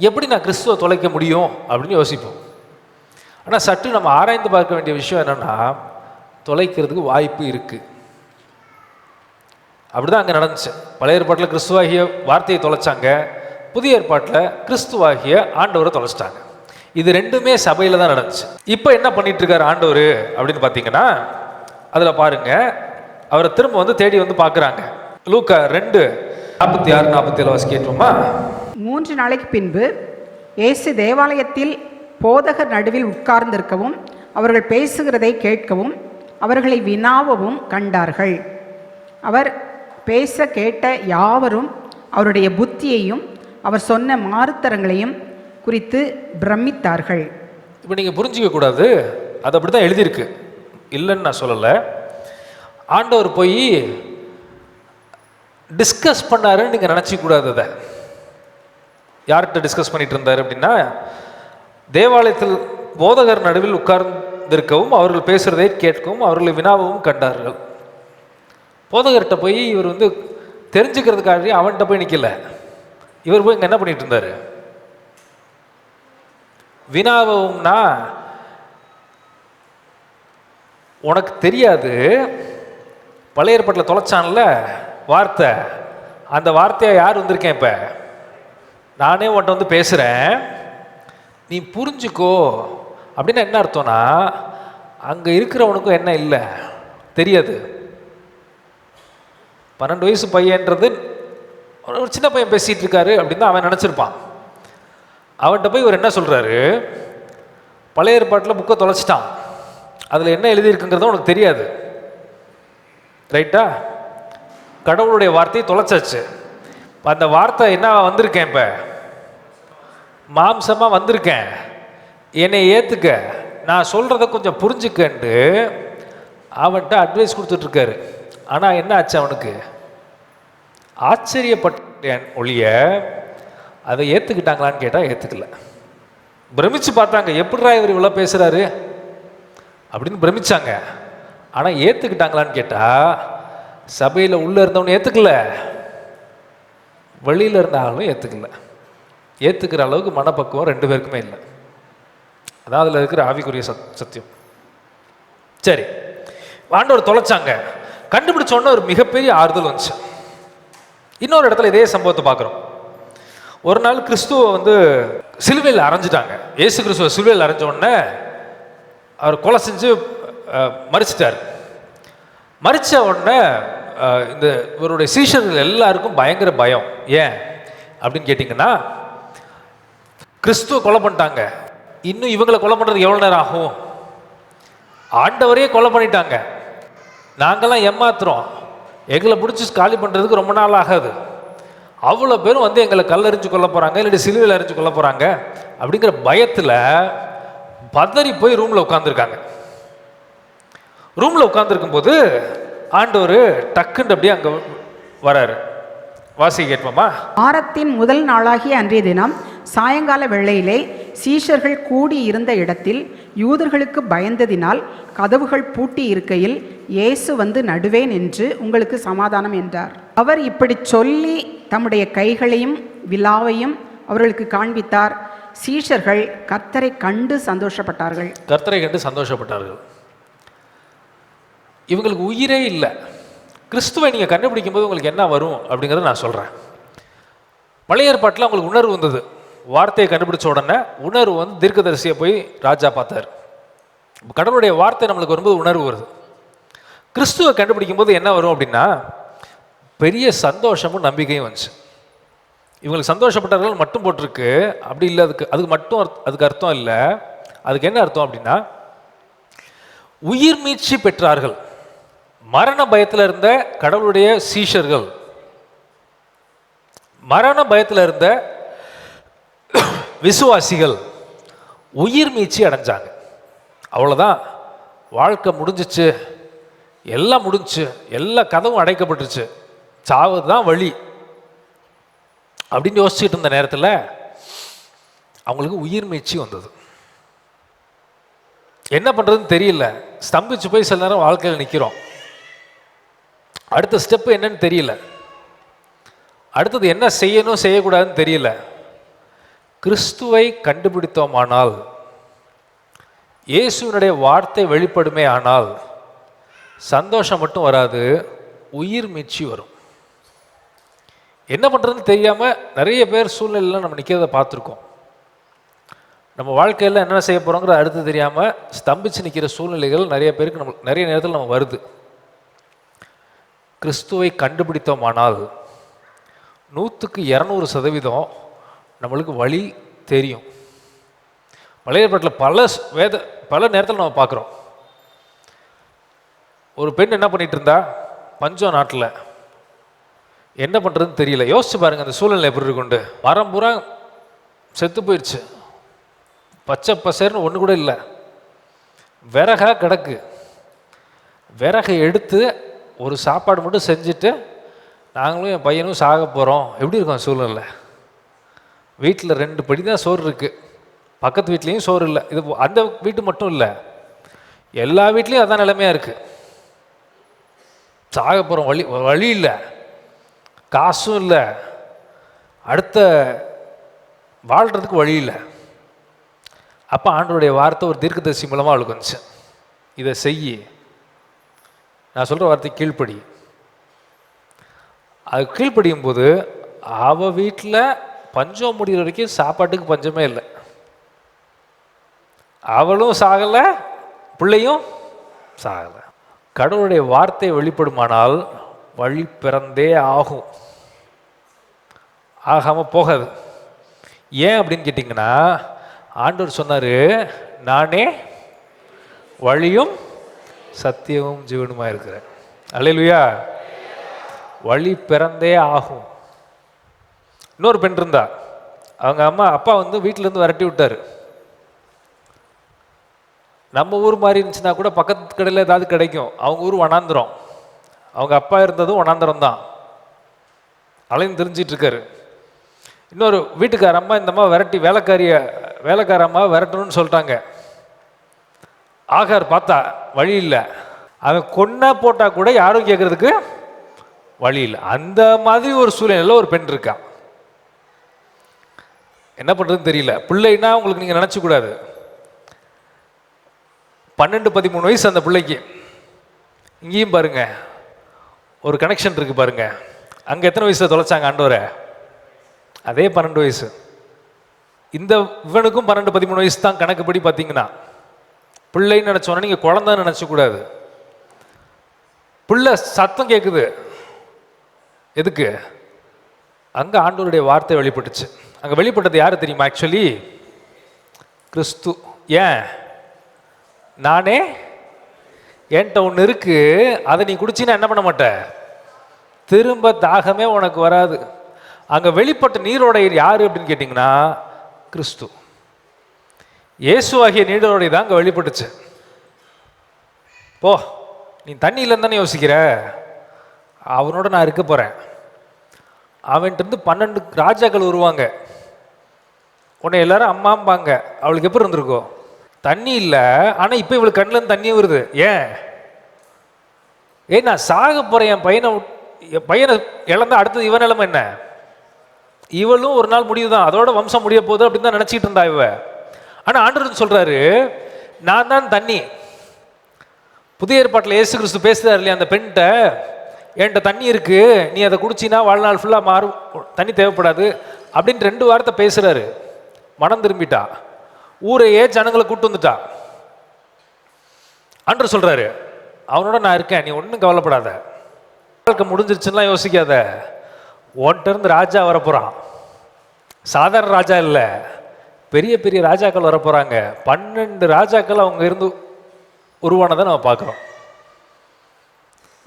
எப்படி நான் கிறிஸ்துவை தொலைக்க முடியும் அப்படின்னு யோசிப்போம். ஆனால் சற்று நம்ம ஆராய்ந்து பார்க்க வேண்டிய விஷயம் என்னென்னா, தொலைக்கிறதுக்கு வாய்ப்பு இருக்குது. அப்படி தான் அங்கே நடந்துச்சு. பழைய ஏற்பாட்டில் கிறிஸ்துவாகிய வார்த்தையை தொலைச்சாங்க, புதிய ஏற்பாட்டில் கிறிஸ்துவாகிய ஆண்டவரை தொலைச்சிட்டாங்க. இது ரெண்டுமே சபையில் தான் நடந்துச்சு. இப்போ என்ன பண்ணிட்டு இருக்காரு ஆண்டவர் அப்படின்னு பார்த்தீங்கன்னா, அதில் பாருங்க, அவரை திரும்ப வந்து தேடி வந்து பார்க்குறாங்க. லூக்கா 2:46-47 வாசி கேட்டோமா? 3 நாளைக்கு பின்பு இயேசு தேவாலயத்தில் போதகர் நடுவில் உட்கார்ந்திருக்கவும் அவர்கள் பேசுகிறதை கேட்கவும் அவர்களை வினாவவும் கண்டார்கள். அவர் பேச கேட்ட யாவரும் அவருடைய புத்தியையும் அவர் சொன்ன மாறுத்தரங்களையும் குறித்து பிரமித்தார்கள். இப்போ நீங்கள் புரிஞ்சிக்க கூடாது, அது அப்படி தான் எழுதியிருக்கு, இல்லைன்னு நான் சொல்லலை. ஆண்டவர் போய் டிஸ்கஸ் பண்ணாருன்னு நீங்கள் நினச்சிக்கூடாது. அதை யார்கிட்ட டிஸ்கஸ் பண்ணிட்டு இருந்தார் அப்படின்னா, தேவாலயத்தில் போதகர் நடுவில் உட்கார்ந்திருக்கவும் அவர்கள் பேசுகிறதை கேட்கவும் அவர்களை வினாவும் கண்டார்கள். போதகர்கிட்ட போய் இவர் வந்து தெரிஞ்சுக்கிறதுக்காக அவன்கிட்ட போய் நிற்கல. இவர் போய் இங்கே என்ன பண்ணிட்டு இருந்தார்? வினாவும்னா, உனக்கு தெரியாது, பழைய ஏற்பாட்டில் தொலைச்சான்ல வார்த்தை, அந்த வார்த்தையை யார் வந்திருக்கேன், இப்போ நானே உன்ட்ட வந்து பேசுகிறேன், நீ புரிஞ்சுக்கோ அப்படின்னா என்ன அர்த்தம்னா, அங்கே இருக்கிறவனுக்கும் என்ன இல்லை தெரியாது. 12 வயசு பையன்றது ஒரு சின்ன பையன் பேசிகிட்டு இருக்காரு அப்படின்னு தான் அவன் நினச்சிருப்பான். அவன்கிட்ட போய் இவர் என்ன சொல்கிறாரு, பழைய ஏற்பாட்டில் புக்கை தொலைச்சிட்டான், அதில் என்ன எழுதியிருக்குங்கிறத உனக்கு தெரியாது, ரைட்டா? கடவுளுடைய வார்த்தையை தொலைச்சாச்சு. அந்த வார்த்தை என்ன வந்திருக்கேன், இப்போ மாம்சமாக வந்திருக்கேன், என்னை ஏற்றுக்க, நான் சொல்கிறத கொஞ்சம் புரிஞ்சுக்கண்டு அவன்கிட்ட அட்வைஸ் கொடுத்துட்ருக்காரு. ஆனால் என்ன ஆச்சு, அவனுக்கு ஆச்சரியப்பட்டேன் ஒழிய அதை ஏற்றுக்கிட்டாங்களான்னு கேட்டால் ஏற்றுக்கல. பிரமிச்சு பார்த்தாங்க, எப்படிரா இவர் இவ்வளோ பேசுகிறாரு அப்படின்னு பிரமிச்சாங்க. ஆனால் ஏற்றுக்கிட்டாங்களான்னு கேட்டால், சபையில் உள்ளே இருந்தவனு ஏற்றுக்கல, வெளியில் இருந்தாலும் ஏற்றுக்கல. ஏற்றுக்கிற அளவுக்கு மனப்பக்குவம் 2 பேருக்குமே இல்லை. அதான் அதில் இருக்கிற ஆவிக்குரிய சத்தியம். சரி, ஆண்டவர் தொலைச்சாங்க, கண்டுபிடிச்சோன்னா ஒரு மிகப்பெரிய ஆறுதல் வந்துச்சு. இன்னொரு இடத்துல இதே சம்பவத்தை பார்க்குறோம். ஒரு நாள் கிறிஸ்துவை வந்து சிலுவையில் அரைஞ்சிட்டாங்க. இயேசு கிறிஸ்துவ சிலுவையில் அரைஞ்ச உடனே அவர் கொலை செஞ்சு மரிச்சிட்டார். மரித்த உடனே இந்த இவருடைய சீஷர்கள் எல்லாருக்கும் பயங்கர பயம். ஏன் அப்படின்னு கேட்டிங்கன்னா, கிறிஸ்துவ கொலை பண்ணிட்டாங்க, இன்னும் இவங்களை கொலை பண்ணுறது எவ்வளோ நேரம் ஆகும்? ஆண்டவரையே கொலை பண்ணிட்டாங்க, நாங்கள்லாம் ஏமாத்துறோம், எங்களை பிடிச்சி காலி பண்ணுறதுக்கு ரொம்ப நாள் ஆகாது, அவ்வளோ பேரும் வந்து எங்களை கல்லறிஞ்சு கொல்ல போகிறாங்க, இல்லாட்டி சிலுவையில் அரைஞ்சு கொல்ல போகிறாங்க அப்படிங்கிற பயத்தில் பதறி போய் ரூமில் உட்காந்துருக்காங்க. ரூமில் உட்காந்துருக்கும் போது ஆண்டவர் டக்குன்னு அப்படியே அங்கே வராரு. வாசி கேட்போமா? வாரத்தின் முதல் நாளாகிய அன்றைய தினம் சாயங்கால வேளையிலே சீஷர்கள் கூடி இருந்த இடத்தில் யூதர்களுக்கு பயந்ததினால் கதவுகள் பூட்டி இருக்கையில் இயேசு வந்து நடுவே நின்று உங்களுக்கு சமாதானம் என்றார். அவர் இப்படி சொல்லி தம்முடைய கைகளையும் விலாவையும் அவர்களுக்கு காண்பித்தார். சீஷர்கள் கர்த்தரை கண்டு சந்தோஷப்பட்டார்கள். கர்த்தரை கண்டு சந்தோஷப்பட்டார்கள். இவங்களுக்கு உயிரே இல்லை. கிறிஸ்துவை நீங்கள் கண்டுபிடிக்கும் போது உங்களுக்கு என்ன வரும் அப்படிங்கிறத நான் சொல்கிறேன். பழைய ஏற்பாட்டில் உங்களுக்கு உணர்வு வந்தது. வார்த்தையை கண்டுபிடிச்ச உடனே உணர்வு வந்து தீர்க்கதரிசியை போய் ராஜா பார்த்தார். கடவுளுடைய வார்த்தை நம்மளுக்கு வரும்போது உணர்வு வருது. கிறிஸ்துவை கண்டுபிடிக்கும் போது என்ன வரும் அப்படின்னா பெரிய சந்தோஷமும் நம்பிக்கையும் வந்துச்சு. இவங்களுக்கு சந்தோஷப்பட்டார்கள் மட்டும் போட்டிருக்கு, அப்படி இல்லை. அதுக்கு மட்டும் அதுக்கு அர்த்தம் இல்லை. அதுக்கு என்ன அர்த்தம் அப்படின்னா உயிர் மீட்சி பெற்றார்கள். மரண பயத்தில் இருந்த கடவுளுடைய சீஷர்கள், மரண பயத்தில் இருந்த விசுவாசிகள் உயிர் மீட்சி அடைஞ்சாங்க. அவ்வளோதான், வாழ்க்கை முடிஞ்சிச்சு, எல்லாம் முடிஞ்சு, எல்லா கதவும் அடைக்கப்பட்டுருச்சு, சாவு தான் வழி அப்படின்னு யோசிச்சுட்டு இருந்த நேரத்தில் அவங்களுக்கு உயிர் மீட்சி வந்தது. என்ன பண்ணுறதுன்னு தெரியல, ஸ்தம்பிச்சு போய் சில நேரம் வாழ்க்கையில் நிற்கிறோம். அடுத்த ஸ்டெப்பு என்னன்னு தெரியல, அடுத்தது என்ன செய்யணும் செய்யக்கூடாதுன்னு தெரியல. கிறிஸ்துவை கண்டுபிடித்தோமானால், இயேசுவினுடைய வார்த்தை வெளிப்படுமே ஆனால் சந்தோஷம் மட்டும் வராது, உயிர் மீட்சி வரும். என்ன பண்ணுறதுன்னு தெரியாமல் நிறைய பேர் சூழ்நிலையில் நம்ம நிற்கிறத பார்த்துருக்கோம். நம்ம வாழ்க்கையில் என்னென்ன செய்ய போகிறோங்கிற அடுத்து தெரியாமல் ஸ்தம்பிச்சு நிற்கிற சூழ்நிலைகள் நிறைய பேருக்கு நம்ம நிறைய நேரத்தில் நம்ம வருது. கிறிஸ்துவை கண்டுபிடித்தோமானால் 100% நம்மளுக்கு வழி தெரியும். பழைய ஏற்பாட்டில் பல நேரத்தில் நம்ம பார்க்குறோம். ஒரு பெண் என்ன பண்ணிட்டு இருந்தா, பஞ்சம் நாட்டில், என்ன பண்ணுறதுன்னு தெரியல. யோசிச்சு பாருங்க அந்த சூழ்நிலை எப்படி இருக்குண்டு. மரம் பூரா செத்து போயிடுச்சு, பச்சை பசேர்னு ஒன்று கூட இல்லை, விறகா கிடக்கு. விறகை எடுத்து ஒரு சாப்பாடு மட்டும் செஞ்சுட்டு நாங்களும் என் பையனும் சாக போகிறோம். எப்படி இருக்கும் சூழ்நிலை? வீட்டில் 2 படி தான் சோறு இருக்குது, பக்கத்து வீட்லேயும் சோறு இல்லை. இது அந்த வீட்டு மட்டும் இல்லை, எல்லா வீட்லேயும் அதான் நிலைமையாக இருக்குது. சாக போகிறோம், வழி இல்லை, காசும் இல்லை, அடுத்த வாழ்கிறதுக்கு வழி இல்லை. அப்போ ஆண்டவருடைய வார்த்தை ஒரு தீர்க்கதரிசி மூலமாக அவளுக்கு வந்துச்சு, இதை செய், நான் சொல்கிற வார்த்தை கீழ்ப்படி. அது கீழ்ப்படியும் போது அவள் வீட்டில் பஞ்சம் முடிகிற வரைக்கும் சாப்பாட்டுக்கு பஞ்சமே இல்லை. அவளும் சாகலை, பிள்ளையும் சாகலை. கடவுளுடைய வார்த்தை வெளிப்படுமானால் வழி பிறந்தே ஆகும், ஆகாமல் போகாது. ஏன் அப்படின்னு கேட்டிங்கன்னா, ஆண்டவர் சொன்னார், நானே வழியும் சத்தியமும் ஜீவனுமாக இருக்கிறேன். அல்லேலூயா. வழி பிறந்தே ஆகும். இன்னொரு பெண் இருந்தா, அவங்க அப்பா வந்து வீட்டிலேருந்து விரட்டி விட்டார். நம்ம ஊர் மாதிரி இருந்துச்சுன்னா கூட பக்கத்து கடையில் ஏதாவது கிடைக்கும். அவங்க ஊர் வனாந்திரம், அவங்க அப்பா இருந்ததும் வனாந்திரம் தான், அலைந்து தெரிஞ்சிட்டு இருக்காரு. இன்னொரு வீட்டுக்கார அம்மா இந்த அம்மா விரட்டி வேலைக்கார அம்மா விரட்டணும்னு சொல்லிட்டாங்க. ஆகார் பார்த்தா வழி இல்லை, அவன் கொன்னா போட்டால் கூட யாரும் கேட்கறதுக்கு வழி இல்லை. அந்த மாதிரி ஒரு சூழ்நிலையில் ஒரு பெண் இருக்கா. என்ன பண்ணுறதுன்னு தெரியல. பிள்ளைன்னா உங்களுக்கு நீங்கள் நினச்சக்கூடாது, 12-13 வயசு அந்த பிள்ளைக்கு. இங்கேயும் பாருங்க ஒரு கனெக்ஷன் இருக்கு பாருங்க. அங்கே எத்தனை வயசுல தொலைச்சாங்க ஆண்டவரை? அதே 12 வயசு. இந்த இவனுக்கும் 12-13 வயசு தான் கணக்குப்படி பார்த்தீங்கன்னா. பிள்ளைன்னு நினச்சோன்னா நீங்கள் குழந்தைன்னு நினச்சக்கூடாது. பிள்ளை சத்தம் கேட்குது, எதுக்கு? அங்கே ஆண்டவருடைய வார்த்தை வெளிப்பட்டுச்சு. அங்கே வெளிப்பட்டது யாரு தெரியுமா? ஆக்சுவலி கிறிஸ்து. ஏன்? நானே என்கிட்ட ஒன்று இருக்கு, அதை நீ குடிச்சின்னா என்ன பண்ண மாட்ட, திரும்ப தாகமே உனக்கு வராது. அங்கே வெளிப்பட்ட நீரோடை யாரு அப்படின்னு கேட்டிங்கன்னா கிறிஸ்து. இயேசுவாகிய நீரோடை தான் அங்கே வெளிப்பட்டுச்சு. போ, நீ தண்ணி இல்லைன்னு தானே யோசிக்கிற, அவனோட நான் இருக்க போகிறேன். அவன்கிட்ட 12 ராஜாக்கள் வருவாங்க, உன்னை எல்லாரும் அம்மாம்பாங்க. அவளுக்கு எப்படி இருந்திருக்கோ? தண்ணி இல்லை, ஆனால் இப்போ இவளுக்கு கண்ணில் தண்ணி வருது. ஏன் நான் சாக போகிறேன், என் பையனை இழந்தா அடுத்தது இவன் நிலைமை என்ன? இவளும் ஒரு நாள் முடிவுதான், அதோட வம்சம் முடிய போகுது அப்படின்னு தான் நினச்சிட்டு இருந்தா இவ. ஆனால் ஆண்டவர் சொல்கிறாரு, நான் தான் தண்ணி. புதிய ஏற்பாட்டில் இயேசு கிறிஸ்து பேசுகிறார் இல்லையா அந்த பெண்கிட்ட, என்கிட்ட தண்ணி இருக்கு, நீ அதை குடிச்சின்னா வாழ்நாள் ஃபுல்லாக தண்ணி தேவைப்படாது அப்படின்னு 2 வார்த்தை பேசுகிறாரு. மனம் திரும்பிட்டா, ஊரையே ஜனங்களை கூட்டு வந்துட்டா. ஆண்டவர் சொல்றாரு, அவனோட நான் இருக்கேன், நீ ஒன்றும் கவலைப்படாத, வாழ்க்கை முடிஞ்சிருச்சுன்னா யோசிக்காத, உன்கிட்ட இருந்து ராஜா வரப்போறான். சாதாரண ராஜா இல்லை, பெரிய பெரிய ராஜாக்கள் வரப்போறாங்க. 12 ராஜாக்கள் அவங்க இருந்து உருவானதை நம்ம பார்க்குறோம்.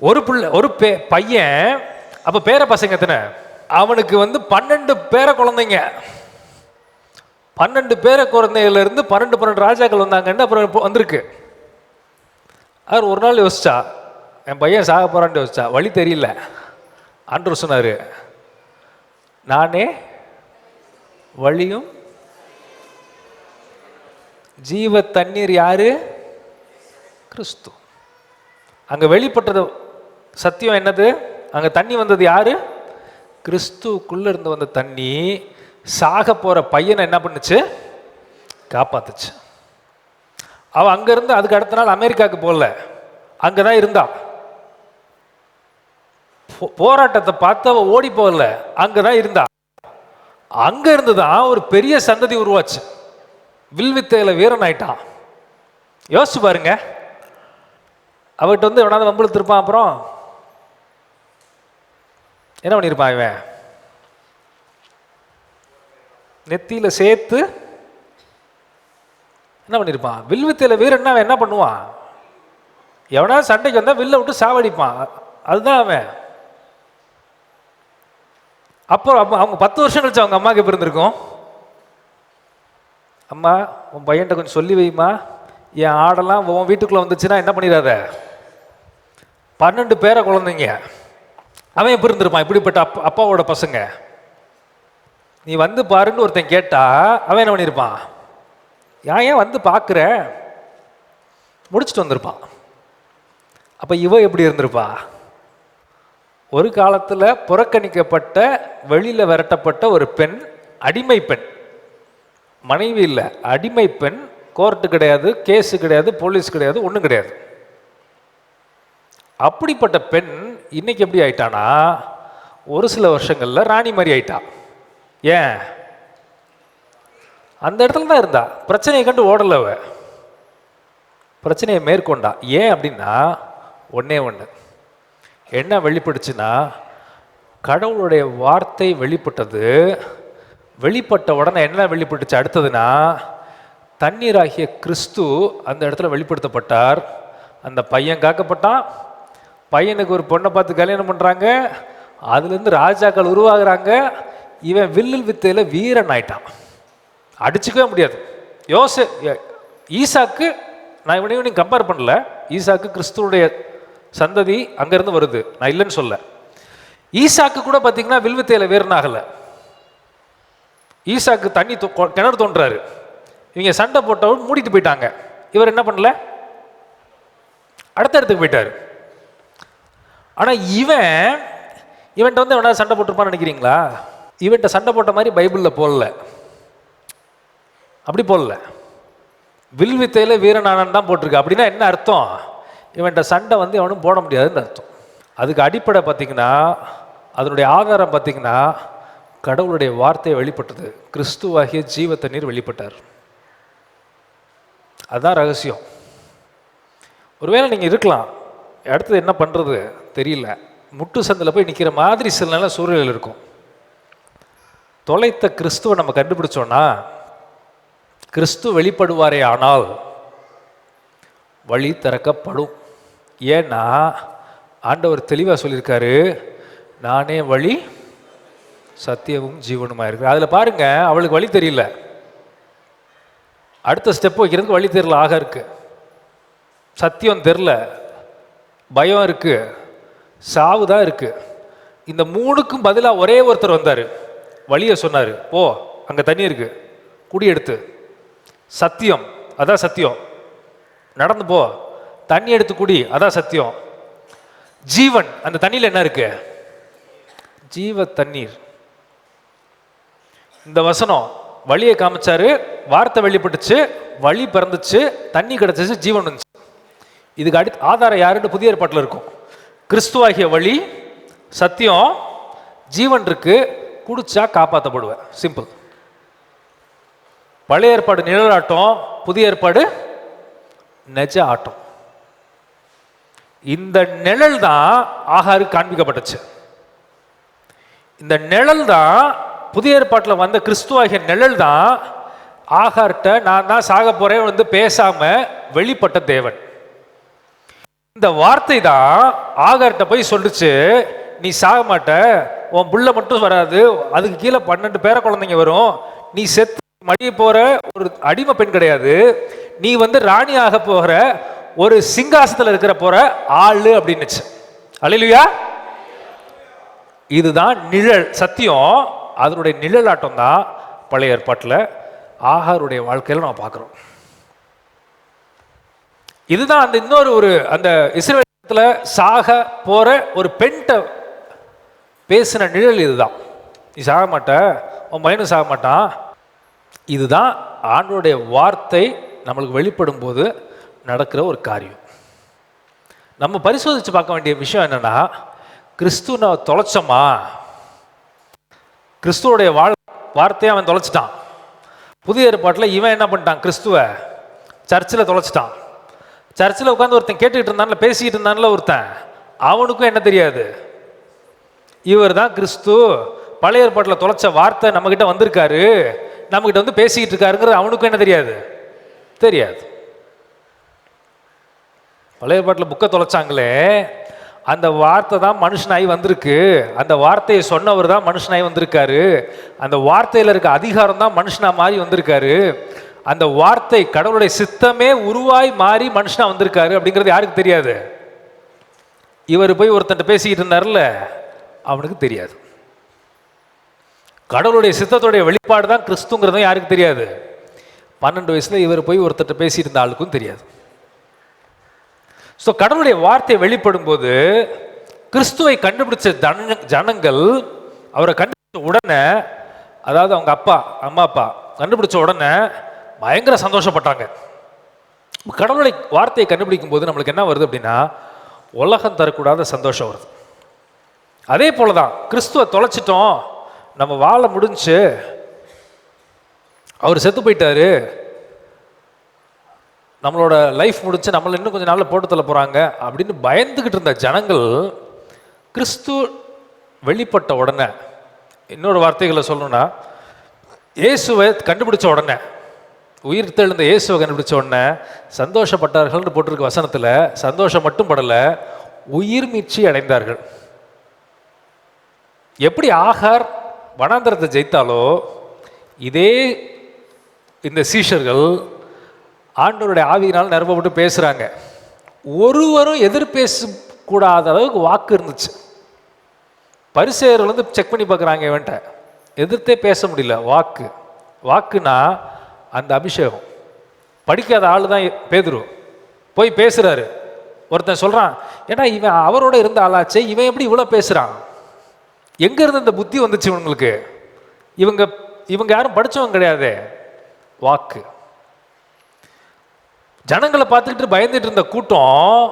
ஒரு பிள்ளை, ஒரு பையன், அப்போ பேர பசங்க எத்தனை? அவனுக்கு 12 பேர குழந்தைங்க. 12 பேர குழந்தைகள்ல இருந்து 12 ராஜாக்கள் வந்தாங்கன்னு அப்புறம் வந்திருக்கு. அவர் ஒரு நாள் யோசிச்சா, என் பையன் சாக போறான்னு யோசிச்சா, வழி தெரியல. ஆண்டவர் சொன்னாரு, நானே வழியும் ஜீவ தண்ணீர். யாரு? கிறிஸ்து. அங்க வெளிப்பட்டது சத்தியம் என்னது? அங்க தண்ணி வந்தது யாரு? கிறிஸ்துக்குள்ள இருந்து வந்த தண்ணி சாக போற பையனை என்ன பண்ணுச்சு? காப்பாத்துச்சு. அவ அங்க இருந்து அதுக்கு அடுத்த நாள் அமெரிக்காவுக்கு போகல, அங்கதான் இருந்தா. போராட்டத்தை பார்த்து அவ ஓடி போகல, அங்கதான் இருந்தா. அங்க இருந்துதான் ஒரு பெரிய சந்ததி உருவாச்சு. வில்வித்தையில வீரன் ஆயிட்டான். யோசிச்சு பாருங்க. அவர்கிட்ட எவனாவது வம்புழுத்திருப்பான், அப்புறம் என்ன பண்ணியிருப்பான்? இவன் நெத்தியில சேர்த்து என்ன பண்ணியிருப்பான்? வில்வித்தையில வீரன்னா அவன் என்ன பண்ணுவான்? எவனாவது சண்டைக்கு வந்தா வில்ல விட்டு சாவடிப்பான். அதுதான் அவன். அப்போ அவங்க 10 வருஷம் கழிச்சு அவங்க அம்மாவுக்கு எப்படி இருந்திருக்கும்? அம்மா, உன் பையன்கிட்ட கொஞ்சம் சொல்லி வைமா, என் ஆடெல்லாம் உன் வீட்டுக்குள்ள வந்துச்சுன்னா என்ன பண்ணிடாத. 12 பேர குழந்தைங்க. அவன் எப்படி இருந்திருப்பான்? இப்படிப்பட்ட அப்பாவோட பசங்க. நீ வந்து பாருன்னு ஒருத்தன் கேட்டா அவன் என்ன பண்ணியிருப்பான்? ஏன் வந்து பார்க்குற, முடிச்சுட்டு வந்திருப்பான். அப்ப இவ எப்படி இருந்திருப்பா? ஒரு காலத்துல புறக்கணிக்கப்பட்ட, வெளியில விரட்டப்பட்ட ஒரு பெண், அடிமை பெண், மனைவி இல்லை, அடிமை பெண். கோர்ட்டு கிடையாது, கேஸு கிடையாது, போலீஸ் கிடையாது, ஒன்றும் கிடையாது. அப்படிப்பட்ட பெண் இன்னைக்கு எப்படி ஆயிட்டானா, ஒரு சில வருஷங்கள்ல ராணி மாதிரி ஆயிட்டா. ஏன்? அந்த இடத்துல தான் இருந்தா. பிரச்சனையை கண்டு ஓடல, அவ பிரச்சனையை மேற்கொண்டா. ஏன் அப்படின்னா, ஒன்னே ஒன்று என்ன வெளிப்பட்டுச்சுன்னா, கடவுளுடைய வார்த்தை வெளிப்பட்டது. வெளிப்பட்ட உடனே என்ன வெளிப்பட்டுச்சு அடுத்ததுன்னா, தண்ணீராகிய கிறிஸ்து அந்த இடத்துல வெளிப்படுத்தப்பட்டார். அந்த பையன் காக்கப்பட்டான். பையனுக்கு ஒரு பொண்ணை பார்த்து கல்யாணம் பண்ணுறாங்க. அதுலேருந்து ராஜாக்கள் உருவாகிறாங்க. இவன் வில்லில் வித்தையில் வீரன் ஆயிட்டான். அடிச்சுக்கவே முடியாது. ஈசாக்கு, நான் இவனையும் கம்பேர் பண்ணல, ஈசாக்கு கிறிஸ்துவுடைய சந்ததி அங்கேருந்து வருது, நான் இல்லைன்னு சொல்ல. ஈசாக்கு கூட பார்த்தீங்கன்னா வில்வித்தையில் வீரன் ஆகலை. ஈசாக்கு தண்ணி கிணறு தோன்றாரு. இவங்க சண்டை போட்டவர் மூடிட்டு போயிட்டாங்க. இவர் என்ன பண்ணல, அடுத்த இடத்துக்கு போயிட்டாரு. ஆனா இவன்ட்ட எவனாவது சண்டை போட்டிருப்பான்னு நினைக்கிறீங்களா? இவன்ட்ட சண்டை போட்ட மாதிரி பைபிள்ல போடல, அப்படி போடல. வில்வித்தையில வீரனானன் தான் போட்டிருக்கு. அப்படின்னா என்ன அர்த்தம்? இவன்ட்ட சண்டை எவனும் போட முடியாதுன்னு அர்த்தம். அதுக்கு அடிப்படை பார்த்தீங்கன்னா, அதனுடைய ஆதாரம் பார்த்தீங்கன்னா, கடவுளுடைய வார்த்தை வெளிப்பட்டது. கிறிஸ்துவாகிய ஜீவ தண்ணீர் வெளிப்பட்டார். அதுதான் ரகசியம். ஒருவேளை நீங்கள் இருக்கலாம், அடுத்தது என்ன பண்ணுறது தெரியல, முட்டு சந்தில் போய் நிற்கிற மாதிரி சில நல்ல சூழ்நிலையில் இருக்கும். தொலைத்த கிறிஸ்துவை நம்ம கண்டுபிடிச்சோன்னா, கிறிஸ்து வெளிப்படுவாரே ஆனால் வழி திறக்கப்படும். ஏன்னா ஆண்டவர் தெளிவாக சொல்லியிருக்காரு, நானே வழி சத்தியமும் ஜீவனுமா இருக்கு. அதில் பாருங்க, அவளுக்கு வழி தெரியல, அடுத்த ஸ்டெப் வைக்கிறதுக்கு வழி தெரியல. ஆக இருக்கு, சத்தியம் தெரில, பயம் இருக்கு, சாவு தான் இருக்கு. இந்த மூணுக்கும் பதிலாக ஒரே ஒருத்தர் வந்தார், வழியை சொன்னார். போ, அங்கே தண்ணி இருக்கு, குடி எடுத்து. சத்தியம், அதான் சத்தியம். நடந்து போ, தண்ணி எடுத்து குடி, அதான் சத்தியம். ஜீவன், அந்த தண்ணியில் என்ன இருக்கு? ஜீவ தண்ணீர். இந்த வசனம் வழியை காமிச்சாரு, வார்த்தை வெளிப்பட்டுச்சு, வழி பிறந்துச்சு, தண்ணி கிடைச்சிச்சு, ஜீவன் வந்துச்சு. இதுக்கு ஆதாரம் யாருன்னு புதிய ஏற்பாட்டில் இருக்கும். கிறிஸ்துவாகிய வழி, சத்தியம், ஜீவன் இருக்கு, குடிச்சா காப்பாற்றப்படுவேன். சிம்பிள். பழைய ஏற்பாடு நிழலாட்டம், புதிய ஏற்பாடு நெஜ ஆட்டம். இந்த நிழல் தான் ஆகாருக்கு காண்பிக்கப்பட்டுச்சு. இந்த நிழல் தான் புதிய ஏற்பாட்டில் வந்த கிறிஸ்துவாகிய நிழல் தான் ஆகார்ட்ட நான் தான் சாக போறேன் வந்து பேசாம வெளிப்பட்ட தேவன். இந்த வார்த்தை தான் ஆகார்ட்ட போய் சொல்லுச்சு, நீ சாக மாட்ட, உன் புள்ள மட்டும் வராது, அதுக்கு கீழே 12 பேர குழந்தைங்க வரும், நீ செத்து மடிய போற ஒரு அடிமை பெண் கிடையாது, நீ வந்து ராணியாக போகிற ஒரு சிங்காசத்துல இருக்கிற போற ஆளு அப்படின்னுச்சு. அல்லேலூயா. இதுதான் நிழல் சத்தியம். அதனுடைய நிழலாட்டம் தான் பழைய ஏற்பாட்டில் ஆகாருடைய வாழ்க்கையில நம்ம பார்க்கிறோம். இதுதான் அந்த இன்னொரு ஒரு அந்த இஸ்ரவேல்ல சாக போற ஒரு பெண்கிட்ட பேசின நிழல். இதுதான், நீ சாக மாட்ட, உன் பையனும் சாக மாட்டான். இதுதான் ஆண்டவருடைய வார்த்தை நம்மளுக்கு வெளிப்படும் போது நடக்கிற ஒரு காரியம். நம்ம பரிசோதித்து பார்க்க வேண்டிய விஷயம் என்னன்னா, கிறிஸ்துவ நான் தொலைச்சோமா? கிறிஸ்துவோடைய வார்த்தையை அவன் தொலைச்சிட்டான். புதிய ஏற்பாட்டில் இவன் என்ன பண்ணிட்டான்? கிறிஸ்துவ சர்ச்சில் தொலைச்சிட்டான். சர்ச்சில் உட்காந்து ஒருத்தன் கேட்டுக்கிட்டு இருந்தான்ல, பேசிக்கிட்டு இருந்தான்ல ஒருத்தன், அவனுக்கும் என்ன தெரியாது? இவர் தான் கிறிஸ்து, பழைய ஏற்பாட்டில் தொலைச்ச வார்த்தை நம்மக்கிட்ட வந்திருக்காரு, நம்மக்கிட்ட வந்து பேசிக்கிட்டு இருக்காருங்கிறது அவனுக்கும் என்ன தெரியாது? தெரியாது. பழைய ஏற்பாட்டில் புக்கை தொலைச்சாங்களே, அந்த வார்த்தை தான் மனுஷனாகி வந்திருக்கு, அந்த வார்த்தையை சொன்னவர் தான் மனுஷனாகி வந்திருக்காரு, அந்த வார்த்தையில் இருக்க அதிகாரம் தான் மனுஷனா மாறி வந்திருக்காரு, அந்த வார்த்தை கடவுளுடைய சித்தமே உருவாய் மாறி மனுஷனா வந்திருக்காரு அப்படிங்கிறது யாருக்கு தெரியாது? இவர் போய் ஒருத்தன் பேசிக்கிட்டு இருந்தார்ல, அவனுக்கு தெரியாது. கடவுளுடைய சித்தத்துடைய வெளிப்பாடு தான் கிறிஸ்துங்கிறதும் யாருக்கு தெரியாது? 12 வயசுல இவர் போய் ஒருத்தர் பேசிட்டு இருந்த ஆளுக்கும் தெரியாது. ஸோ கடவுளுடைய வார்த்தை வெளிப்படும் போது கிறிஸ்துவை கண்டுபிடிச்ச ஜனங்கள் அவரை கண்டுபிடிச்ச உடனே, அதாவது அவங்க அம்மா அப்பா கண்டுபிடிச்ச உடனே பயங்கர சந்தோஷப்பட்டாங்க. கடவுளுடைய வார்த்தையை கண்டுபிடிக்கும் போது நம்மளுக்கு என்ன வருது அப்படின்னா, உலகம் தரக்கூடாத சந்தோஷம் வருது. அதே போல தான் கிறிஸ்துவை தொலைச்சிட்டோம், நம்ம வாழ முடிஞ்சு, அவர் செத்து போயிட்டாரு, நம்மளோட லைஃப் முடிச்சு நம்மளை இன்னும் கொஞ்சம் நாளில் போட்டு தள்ள போகிறாங்க அப்படின்னு பயந்துக்கிட்டு இருந்த ஜனங்கள் கிறிஸ்து வெளிப்பட்ட உடனே, இன்னொரு வார்த்தைகளை சொல்லணும்னா, இயேசுவை கண்டுபிடிச்ச உடனே, உயிர் தெழுந்த இயேசுவை கண்டுபிடிச்ச உடனே சந்தோஷப்பட்டார்கள்னு போட்டிருக்க வசனத்தில் சந்தோஷம் மட்டும் படலை, உயிர் மீட்சி அடைந்தார்கள். எப்படி ஆகார் வனாந்தரத்தை ஜெயித்தாலோ, இதே இந்த சீஷர்கள் ஆண்டவருடைய ஆவியினால் நிரப்பப்பட்டு பேசுகிறாங்க. ஒருவரும் எதிர்பேசக்கூடாத அளவுக்கு வாக்கு இருந்துச்சு. பரிசேயர்கள் வந்து செக் பண்ணி பார்க்குறாங்க, இவன்ட்ட எதிர்த்தே பேச முடியல. வாக்குனா அந்த அபிஷேகம். படிக்காத ஆள் தான் பேதுரு, போய் பேசுகிறாரு. ஒருத்தன் சொல்கிறான், ஏன்னா இவன் அவரோட இருந்த ஆளாச்சே, இவன் எப்படி இவ்வளோ பேசுகிறான்? எங்கேருந்து இந்த புத்தி வந்துச்சு இவங்களுக்கு? இவங்க யாரும் படித்தவங்க கிடையாது. வாக்கு. ஜனங்களை பார்த்துக்கிட்டு பயந்துட்டு இருந்த கூட்டம்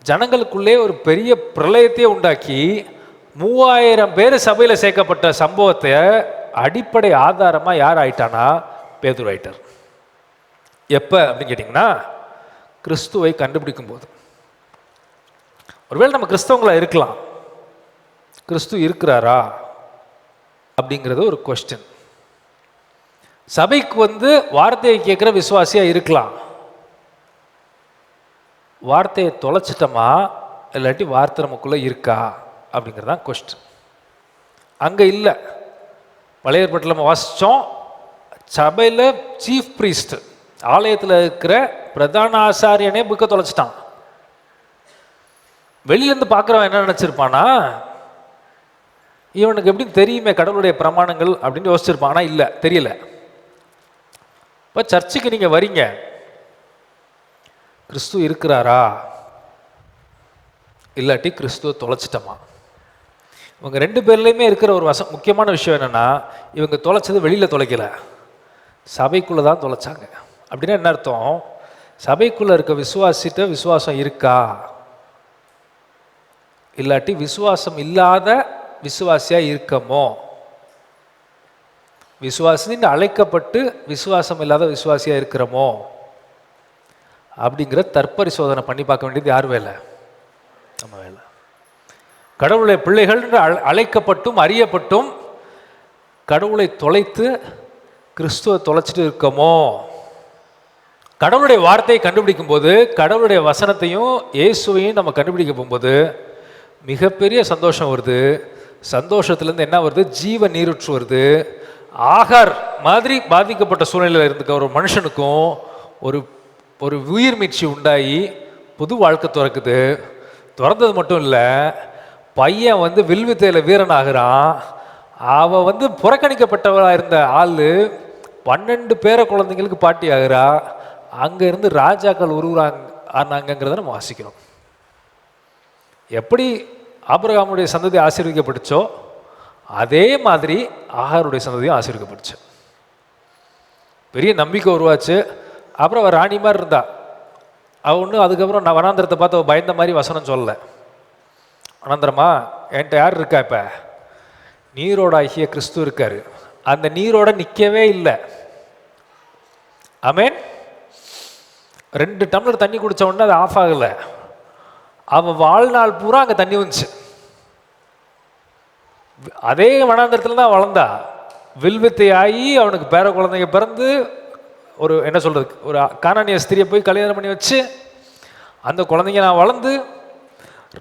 ஜனங்களுக்குள்ளே ஒரு பெரிய பிரளயத்தையே உண்டாக்கி 3000 பேர் சபையில் சேர்க்கப்பட்ட சம்பவத்தை அடிப்படை ஆதாரமாக யார் ஆயிட்டானா? பேதுரு ஆயிட்டார். எப்போ அப்படின்னு கேட்டிங்கன்னா, கிறிஸ்துவை கண்டுபிடிக்கும் போது. ஒருவேளை நம்ம கிறிஸ்தவங்களா இருக்கலாம், கிறிஸ்து இருக்கிறாரா அப்படிங்கிறது ஒரு கொஸ்டின். சபைக்கு வந்து வார்த்தையை கேட்குற விசுவாசியா இருக்கலாம். வார்த்தையை தொலைச்சிட்டோமா, இல்லாட்டி வார்த்தை நமக்குள்ளே இருக்கா அப்படிங்கிறதான் கொஸ்டின். அங்கே இல்லை. பழைய ஏற்பாட்டில் நம்ம வாசித்தோம், சபையில் சீஃப் பிரீஸ்ட், ஆலயத்தில் இருக்கிற பிரதான ஆசாரியனே புக்கை தொலைச்சிட்டான். வெளியிலேருந்து பார்க்குறவன் என்ன நினச்சிருப்பானா, இவனுக்கு எப்படி தெரியுமே கடவுளுடைய பிரமாணங்கள் அப்படின்னு யோசிச்சிருப்பான். ஆனால் இல்லை, தெரியல. இப்போ சர்ச்சுக்கு நீங்கள் வரீங்க, கிறிஸ்து இருக்கிறாரா இல்லாட்டி கிறிஸ்துவ தொலைச்சிட்டோமா? இவங்க 2 பேர்லையுமே இருக்கிற ஒரு முக்கியமான விஷயம் என்னென்னா, இவங்க தொலைச்சது வெளியில் தொலைக்கல, சபைக்குள்ளே தான் தொலைச்சாங்க. அப்படின்னா என்ன அர்த்தம்? சபைக்குள்ளே இருக்க விசுவாசிட்ட விசுவாசம் இருக்கா, இல்லாட்டி விசுவாசம் இல்லாத விசுவாசியாக இருக்கமோ? விசுவாசின்னு அழைக்கப்பட்டு விசுவாசம் இல்லாத விசுவாசியாக இருக்கிறோமோ அப்படிங்கிற தற்பரிசோதனை பண்ணி பார்க்க வேண்டியது யார் வேலை? நம்ம வேலை. கடவுளுடைய பிள்ளைகள் என்று அழைக்கப்பட்டும் அறியப்பட்டும் கடவுளை தொலைத்து கிறிஸ்துவை தொலைச்சிட்டு இருக்கோமோ? கடவுளுடைய வார்த்தையை கண்டுபிடிக்கும் போது, கடவுளுடைய வசனத்தையும் இயேசுவையும் நம்ம கண்டுபிடிக்க போகும்போது மிகப்பெரிய சந்தோஷம் வருது. சந்தோஷத்துலேருந்து என்ன வருது? ஜீவ நீரூற்று வருது. ஆகார் மாதிரி பாதிக்கப்பட்ட சூழ்நிலையில் இருந்துக்க ஒரு மனுஷனுக்கும் ஒரு ஒரு உயிர் மீட்சி உண்டாகி புது வாழ்க்கை திறக்குது. திறந்தது மட்டும் இல்லை, பையன் வில்வித்தையில் வீரன் ஆகிறான். அவன் புறக்கணிக்கப்பட்டவராக இருந்த ஆள் 12 பேர குழந்தைங்களுக்கு பாட்டி ஆகிறா. அங்கே இருந்து ராஜாக்கள் ஆனாங்கிறத நம்ம வாசிக்கிறோம். எப்படி ஆபிரகாமுடைய சந்ததி ஆசீர்வதிக்கப்பட்டுச்சோ அதே மாதிரி ஆகாருடைய சந்ததியும் ஆசீர்வதிக்கப்பட்டுச்சு. பெரிய நம்பிக்கை உருவாச்சு. அப்புறம் அவள் ராணி மாதிரி இருந்தா. அவள் ஒன்றும் அதுக்கப்புறம் நான் வனாந்திரத்தை பார்த்து அவள் பயந்த மாதிரி வசனம் சொல்லலை. வனாந்திரமா என்கிட்ட யார் இருக்கா? இப்போ நீரோட ஐக்கிய கிறிஸ்து இருக்காரு. அந்த நீரோட நிற்கவே இல்லை. ஆமேன். 2 டம்ளர் தண்ணி குடித்த உடனே அது ஆஃப் ஆகலை. அவன் வாழ்நாள் பூரா அங்கே தண்ணி வந்துச்சு. அதே வனாந்திரத்தில் தான் வளர்ந்தா. வில்வித்தை ஆகி அவனுக்கு பேர குழந்தைங்க பிறந்து ஒரு என்ன சொல்கிறது, ஒரு கானானிய ஸ்திரியை போய் கல்யாணம் பண்ணி வச்சு அந்த குழந்தைங்க நான் வளர்ந்து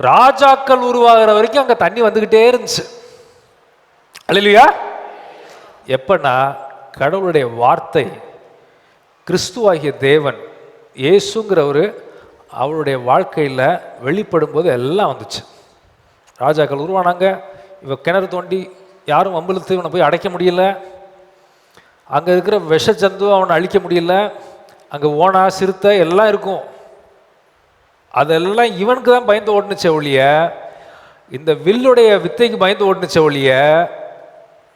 ராஜாக்கள் உருவாகிற வரைக்கும் அங்கே தண்ணி வந்துக்கிட்டே இருந்துச்சு. அல்லேலூயா. எப்பன்னா கடவுளுடைய வார்த்தை, கிறிஸ்துவாகிய தேவன் இயேசுங்கிறவர் அவருடைய வாழ்க்கையில் வெளிப்படும் போது எல்லாம் வந்துச்சு. ராஜாக்கள் உருவானாங்க. இவன் கிணறு தோண்டி யாரும் வம்பிழுத்து இவனை போய் அடைக்க முடியல. அங்கே இருக்கிற விஷச்சந்து அவனை அழிக்க முடியல. அங்கே ஓனா சிறுத்தை எல்லாம் இருக்கும். அதெல்லாம் இவனுக்கு தான் பயந்து ஓடுனுச்சே ஒழிய, இந்த வில்லுடைய வித்தைக்கு பயந்து ஓடுனுச்சே ஒழிய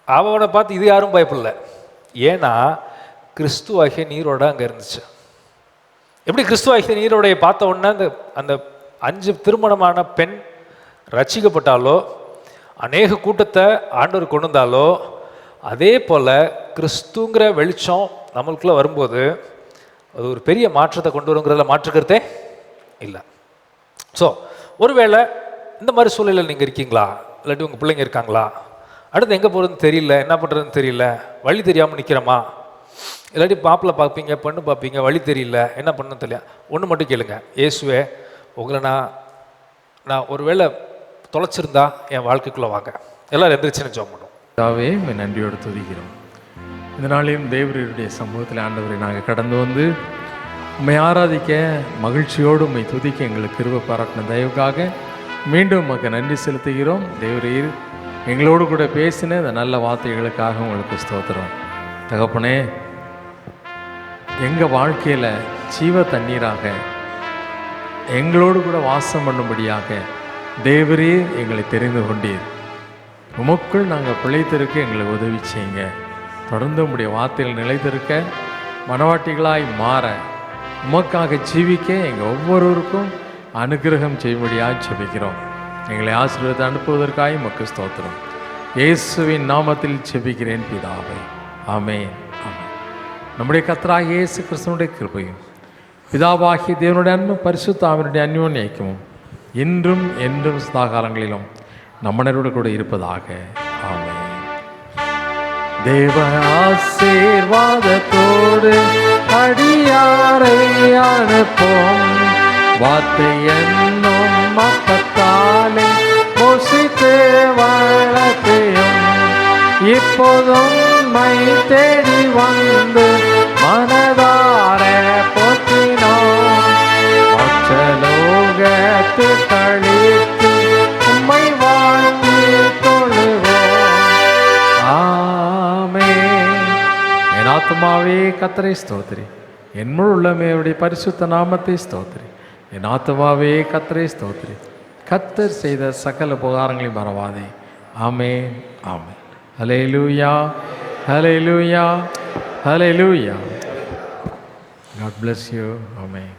அவனை பார்த்து இது யாரும் பயப்படல. ஏன்னா கிறிஸ்துவாகிய நீரோட அங்கே இருந்துச்சு. எப்படி கிறிஸ்துவாகிய நீரோடைய பார்த்த உடனே அந்த 5 திருமணமான பெண் ரட்சிக்கப்பட்டாலோ, அநேக கூட்டத்தை ஆண்டவர் கொண்டு வந்தாலோ, அதே போல் கிறிஸ்துங்கிற வெளிச்சம் நம்மளுக்குள்ளே வரும்போது அது ஒரு பெரிய மாற்றத்தை கொண்டு வருங்கிறதுல மாற்றுக்கிறதே இல்லை. ஸோ ஒருவேளை இந்த மாதிரி சூழ்நிலையில் நீங்கள் இருக்கீங்களா? இல்லாட்டி உங்கள் பிள்ளைங்க இருக்காங்களா? அடுத்து எங்கே போகிறதுன்னு தெரியல, என்ன பண்ணுறதுன்னு தெரியல, வழி தெரியாமல் நிற்கிறோமா? இல்லாட்டி மாப்பிள்ளை பார்ப்பீங்க, பொண்ணு பார்ப்பீங்க, வழி தெரியல, என்ன பண்ணணும்னு தெரியல. ஒன்று மட்டும் கேளுங்க, இயேசுவே உங்களை நான் ஒருவேளை தொலைச்சிருந்தா என் வாழ்க்கைக்குள்ளே வாங்க. எல்லோரும் எந்திரிச்சுன்னு ஜெபம் பண்ணுவோம். தாவே நன்றியோடு துதிக்கிறோம். இந்த நாளையும் தேவருடைய சமூகத்தில் ஆண்டவரை நாங்கள் கடந்து வந்து உம்மை ஆராதிக்க, மகிழ்ச்சியோடு உம்மை துதிக்க எங்களுக்கு கிருபை பாராட்டின தயவுக்காக மீண்டும் உமக்கு நன்றி செலுத்துகிறோம். தேவரீர் எங்களோடு கூட பேசின இந்த நல்ல வார்த்தைகளுக்காக உங்களுக்கு ஸ்தோத்திரம். தகப்பனே, எங்கள் வாழ்க்கையில் ஜீவ தண்ணீராக எங்களோடு கூட வாசம் பண்ணும்படியாக தேவரீர் எங்களை தெரிந்து கொண்டீர். உமக்குள் நாங்கள் பிழைத்திருக்க எங்களுக்கு உதவி செய்யுங்க. தொடர்ந்து உம்முடைய வார்த்தையில் நிலைத்திருக்க, மனவாட்டிகளாய் மாற, உமக்காக ஜீவிக்க எங்கள் ஒவ்வொருவருக்கும் அனுக்கிரகம் செய்யும்படியாக ஜெபிக்கிறோம். எங்களை ஆசீர்வாதத்தை அனுப்புவதற்காக உமக்கு ஸ்தோத்திரம். இயேசுவின் நாமத்தில் ஜெபிக்கிறேன் பிதாவே, ஆமென், ஆமென். நம்முடைய கர்த்தராகிய இயேசு கிறிஸ்துவினுடைய கிருபையும் பிதாவாகிய தேவனுடைய அன்பும் பரிசுத்த ஆவியினுடைய அந்யோன்ய ஐக்கியமும் இன்றும் என்றும் சதா காலங்களிலும் நம்மளோடு கூட இருப்பதாக, ஆமென். தேவ ஆசீர்வாதத்தோடு அடியாரை அனுப்போம். வார்த்தை என்னும் அப்பத்தாலே போஷித்து வளர்த்தையும் இப்போதும் மை தேடி வந்து மனதார போற்றினோம். மற்றலோகத்து கழித்து உம்மை வாழ்த்தி தொழுவோம். ஆமென். என் ஆத்துமாவே கர்த்தரை ஸ்தோத்திரி, என் முழு உள்ளமே அவருடைய பரிசுத்த நாமத்தை ஸ்தோத்திரி. என் ஆத்துமாவே கர்த்தரை ஸ்தோத்திரி, கர்த்தர் செய்த சகல உபகாரங்களையும் மறவாதே. ஆமென், ஆமென். ஹல்லேலூயா, ஹல்லேலூயா, ஹல்லேலூயா. God bless you. Amen.